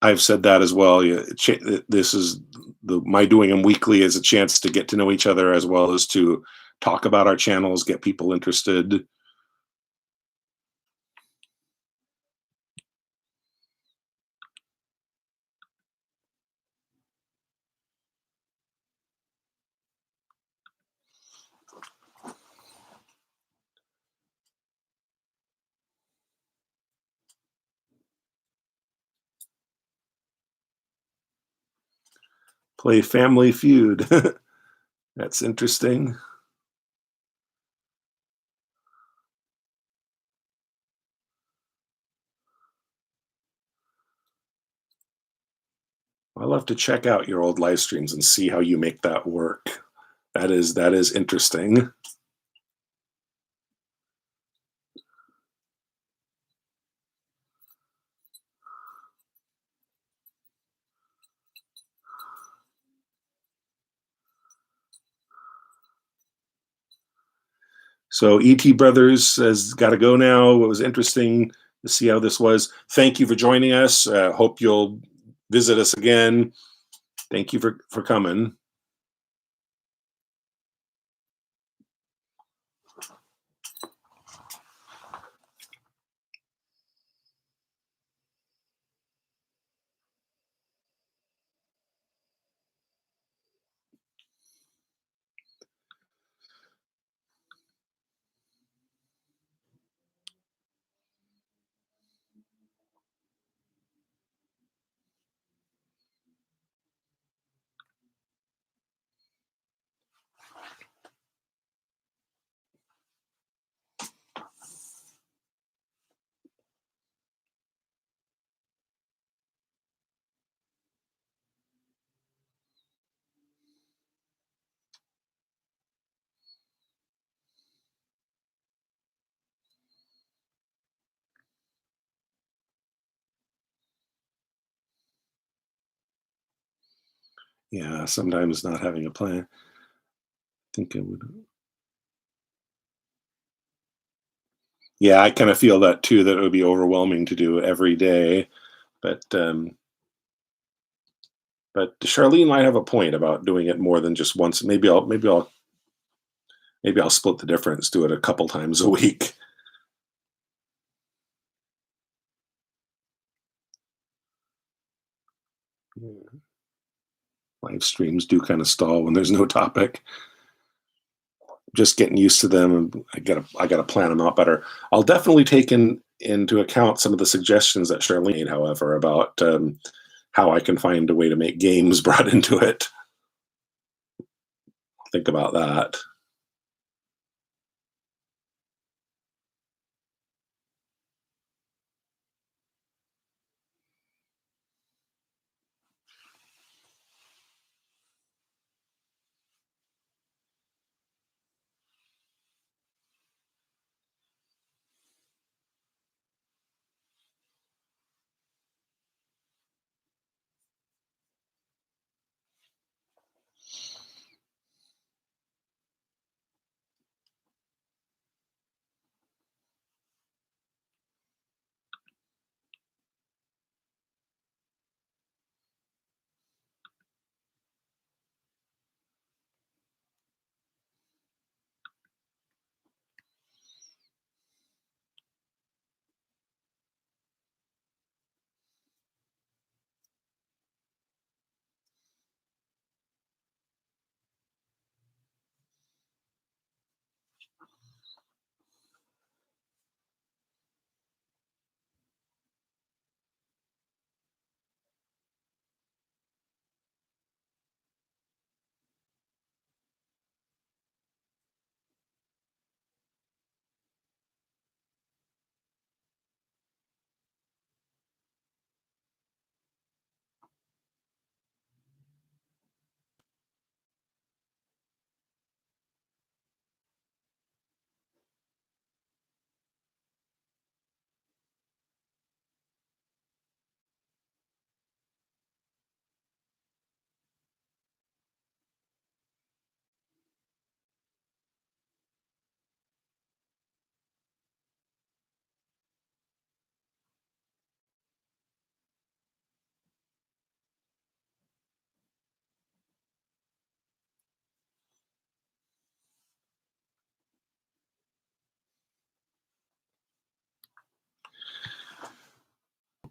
I've said that as well. Yeah, this is my doing them weekly is a chance to get to know each other as well as to talk about our channels, get people interested. Play Family Feud. That's interesting. I'll have to check out your old live streams and see how you make that work. That is interesting. So ET Brothers has got to go now. It was interesting to see how this was. Thank you for joining us. Hope you'll visit us again. Thank you for coming. Yeah, sometimes not having a plan. I think it would. Yeah, I kind of feel that too. That it would be overwhelming to do every day. But but Charlene might have a point about doing it more than just once. Maybe I'll split the difference. Do it a couple times a week. Yeah. Live streams do kind of stall when there's no topic. Just getting used to them, and I gotta plan them out better. I'll definitely take into account some of the suggestions that Charlene, however, about how I can find a way to make games brought into it. Think about that.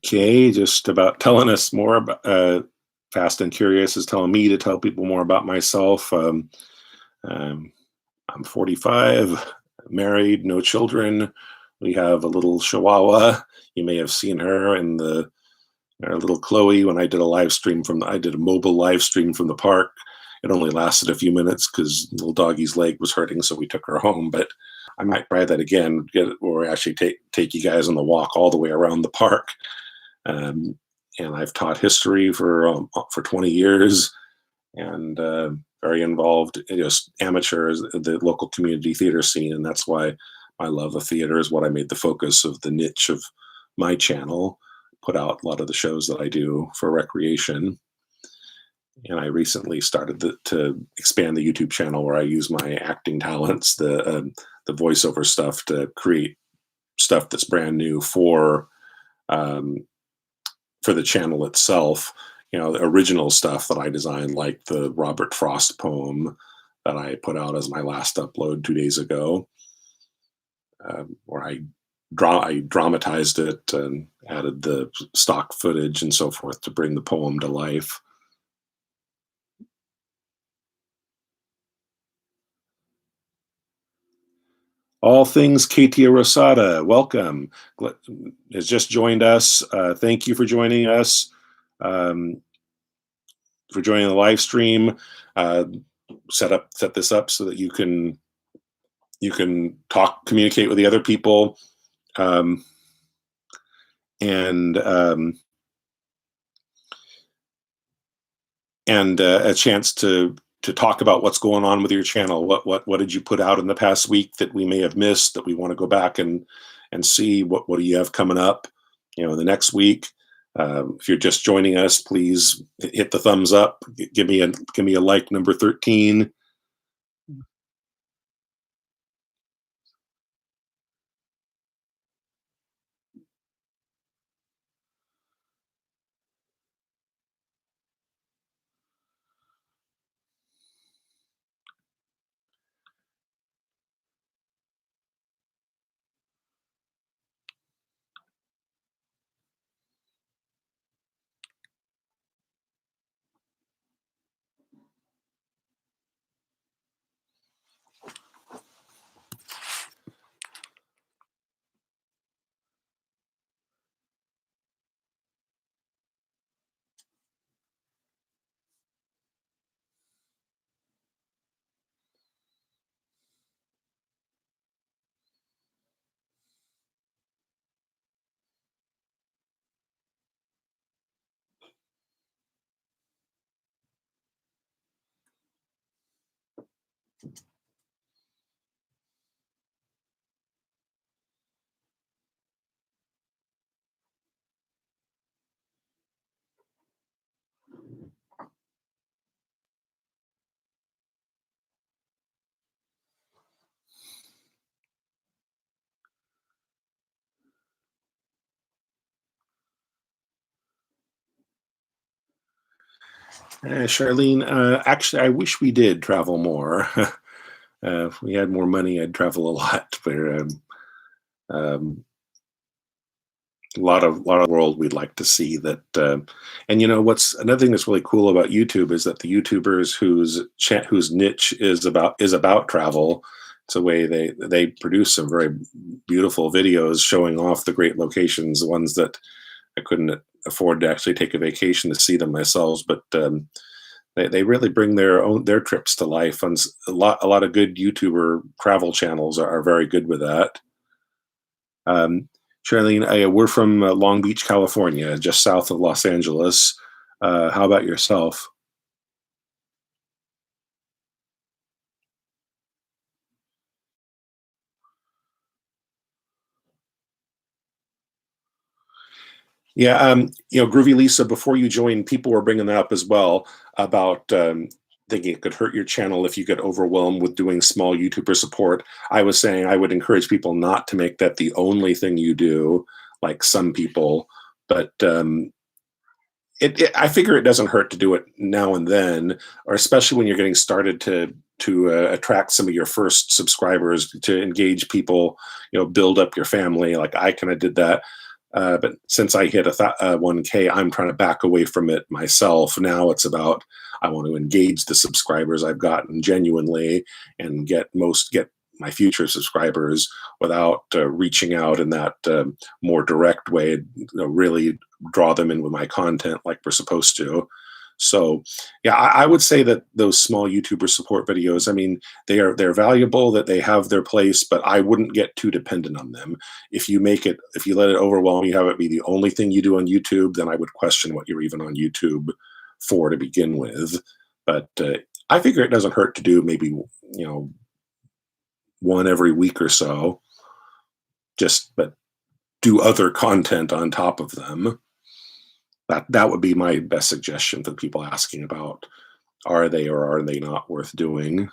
Okay, just about telling us more about Fast and Curious is telling me to tell people more about myself. Um, I'm 45, married, no children. We have a little Chihuahua. You may have seen her in the our little Chloe when I did a live stream I did a mobile live stream from the park. It only lasted a few minutes because little doggy's leg was hurting, so we took her home. But I might try that again, or actually take you guys on the walk all the way around the park. Um, and I've taught history for 20 years, and very involved, just amateurs, the local community theater scene, and that's why my love of theater is what I made the focus of the niche of my channel. Put out a lot of the shows that I do for recreation, and I recently started to expand the YouTube channel where I use my acting talents, the voiceover stuff, to create stuff that's brand new um, for the channel itself. The original stuff that I designed, like the Robert Frost poem that I put out as my last upload 2 days ago, where I dramatized it and added the stock footage and so forth to bring the poem to life. All things Katia Rosada, welcome. Has just joined us. Thank you for joining us. Um, for joining the live stream. Uh, set this up so that you can communicate with the other people, um, and a chance to talk about what's going on with your channel. What did you put out in the past week that we may have missed, that we want to go back and see what do you have coming up, the next week. If you're just joining us, please hit the thumbs up. Give me a like number 13. Charlene, actually, I wish we did travel more. If we had more money, I'd travel a lot. But um, a lot of world we'd like to see that. And what's another thing that's really cool about YouTube is that the YouTubers whose niche is about travel. It's a way they produce some very beautiful videos showing off the great locations, the ones that I couldn't afford to actually take a vacation to see them myself. But they really bring their trips to life, and a lot of good YouTuber travel channels are very good with that. Um, Charlene, we're from Long Beach, California, just south of Los Angeles. How about yourself? Yeah, Groovy Lisa, before you joined, people were bringing that up as well about thinking it could hurt your channel if you get overwhelmed with doing small YouTuber support. I was saying I would encourage people not to make that the only thing you do, like some people, but I figure it doesn't hurt to do it now and then, or especially when you're getting started to attract some of your first subscribers, to engage people, build up your family. Like I kind of did that. But since I hit 1K, I'm trying to back away from it myself. Now it's about I want to engage the subscribers I've gotten genuinely and get my future subscribers without reaching out in that more direct way. Really draw them in with my content like we're supposed to. So, yeah, I would say that those small YouTuber support videos. I mean, they're valuable, that they have their place, but I wouldn't get too dependent on them. If you let it overwhelm you, have it be the only thing you do on YouTube, then I would question what you're even on YouTube for to begin with. But I figure it doesn't hurt to do maybe one every week or so. Just but do other content on top of them. That would be my best suggestion for the people asking about are they or are they not worth doing.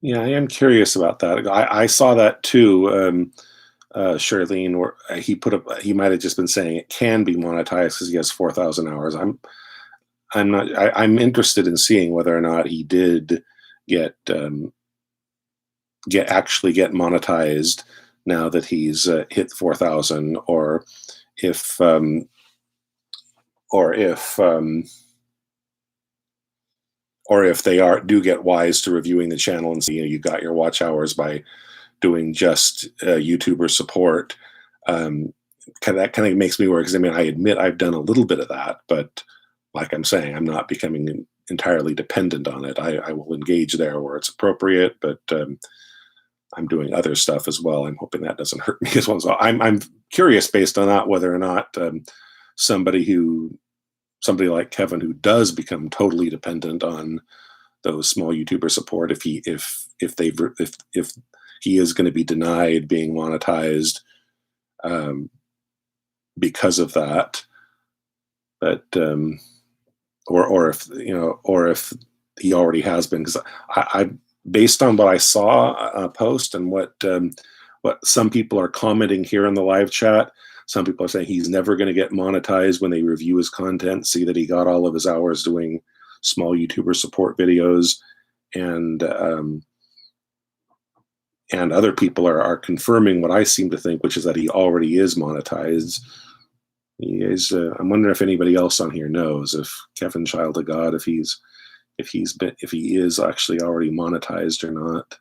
Yeah, I am curious about that. I saw that too. Charlene, where he might have just been saying it can be monetized because he has 4,000 hours. I'm not. I'm interested in seeing whether or not he did get get monetized now that he's hit 4,000, if um, or if they are do get wise to reviewing the channel and see you got your watch hours by doing just YouTuber support. Um, that kind of makes me worry because I mean I admit I've done a little bit of that, but like I'm saying, I'm not becoming entirely dependent on it. I will engage there where it's appropriate, but I'm doing other stuff as well. I'm hoping that doesn't hurt me as well. So I'm curious based on that whether or not somebody who somebody like Kevin who does become totally dependent on those small YouTuber support, if he is going to be denied being monetized um, because of that, but or if or if he already has been, because I based on what I saw post and what some people are commenting here in the live chat. Some people are saying he's never going to get monetized when they review his content, see that he got all of his hours doing small YouTuber support videos, and other people are confirming what I seem to think, which is that he already is monetized. He is. I'm wondering if anybody else on here knows if Kevin Child of God, if he is actually already monetized or not.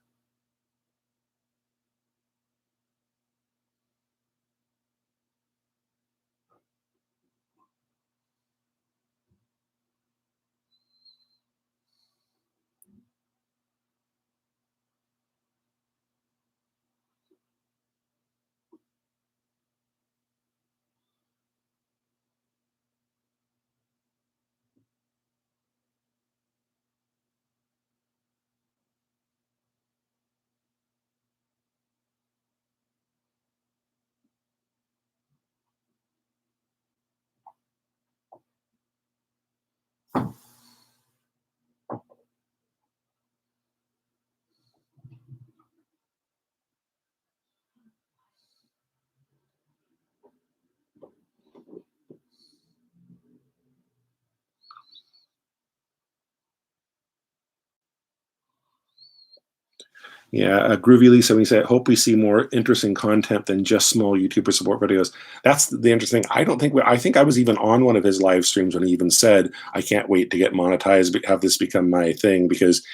Yeah, Groovy Lisa, when you say, hope we see more interesting content than just small YouTuber support videos. That's the interesting. I don't think I think I was even on one of his live streams when he even said, I can't wait to get monetized, have this become my thing because,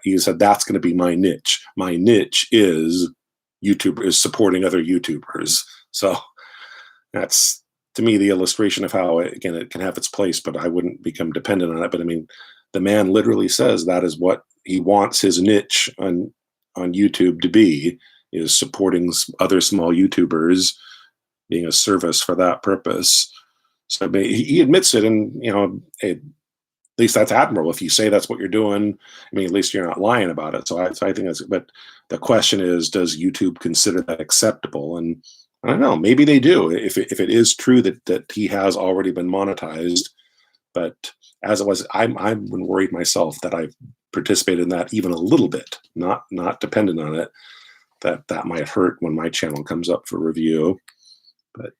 he said, that's going to be my niche. My niche is supporting other YouTubers. So that's, to me, the illustration of how, again, it can have its place, but I wouldn't become dependent on it. But I mean, the man literally says that is what he wants his niche on YouTube to be, is supporting other small YouTubers, being a service for that purpose. So I mean, he admits it, and at least that's admirable. If you say that's what you're doing, I mean, at least you're not lying about it. So I think that's. But the question is, does YouTube consider that acceptable? And I don't know. Maybe they do. If it is true that he has already been monetized, but as it was, I've been worried myself that I've participated in that even a little bit, not dependent on it. That might hurt when my channel comes up for review. But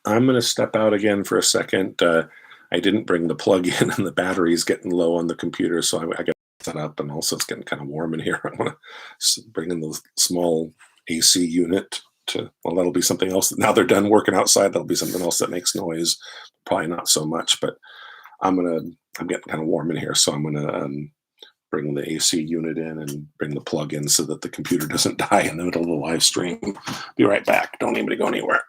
I'm going to step out again for a second. I didn't bring the plug in, and the battery's getting low on the computer, so I got set up, and also it's getting kind of warm in here. I want to bring in the small AC unit to. Well, that'll be something else. Now they're done working outside. That'll be something else that makes noise. Probably not so much, but I'm getting kind of warm in here, so I'm gonna bring the AC unit in and bring the plug in so that the computer doesn't die in the middle of the live stream. Be right back. Don't need me to go anywhere.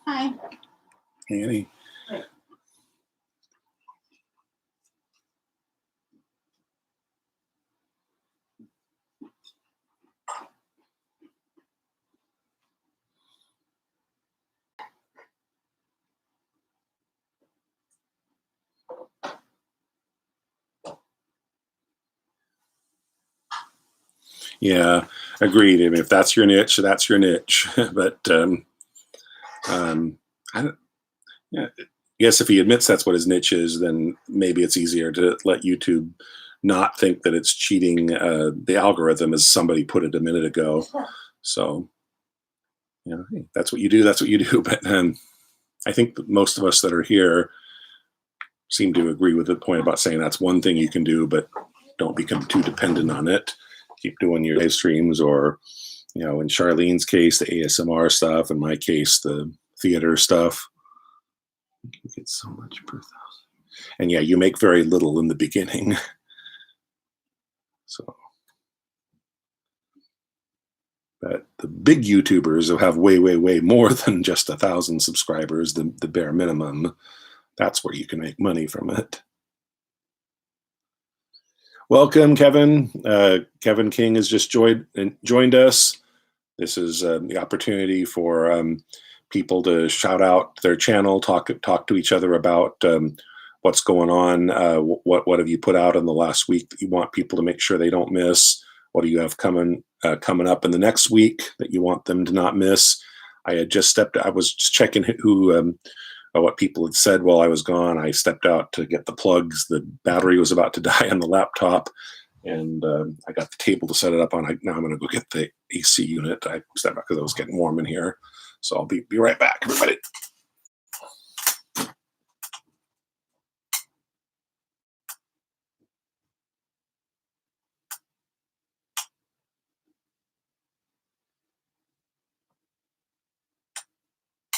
Hi. Annie. Yeah, agreed. I mean, if that's your niche, that's your niche. But I don't, yeah, yes, if he admits that's what his niche is, then maybe it's easier to let YouTube not think that it's cheating the algorithm, as somebody put it a minute ago. So, hey, that's what you do. That's what you do. But I think that most of us that are here seem to agree with the point about saying that's one thing you can do, but don't become too dependent on it. Keep doing your live streams, or in Charlene's case, the ASMR stuff. In my case, the theater stuff. You get so much per thousand, and yeah, you make very little in the beginning. So, but the big YouTubers who have way, way, way more than just 1,000 subscribers, the bare minimum, that's where you can make money from it. Welcome, Kevin. Kevin King has just joined us. This is the opportunity for people to shout out their channel, talk to each other about what's going on. What have you put out in the last week that you want people to make sure they don't miss? What do you have coming up in the next week that you want them to not miss? I was just checking who what people had said while I was gone. I stepped out to get the plugs. The battery was about to die on the laptop, and I got the table to set it up on. Now I'm going to go get the AC unit. I stepped out because it was getting warm in here. So I'll be right back, everybody.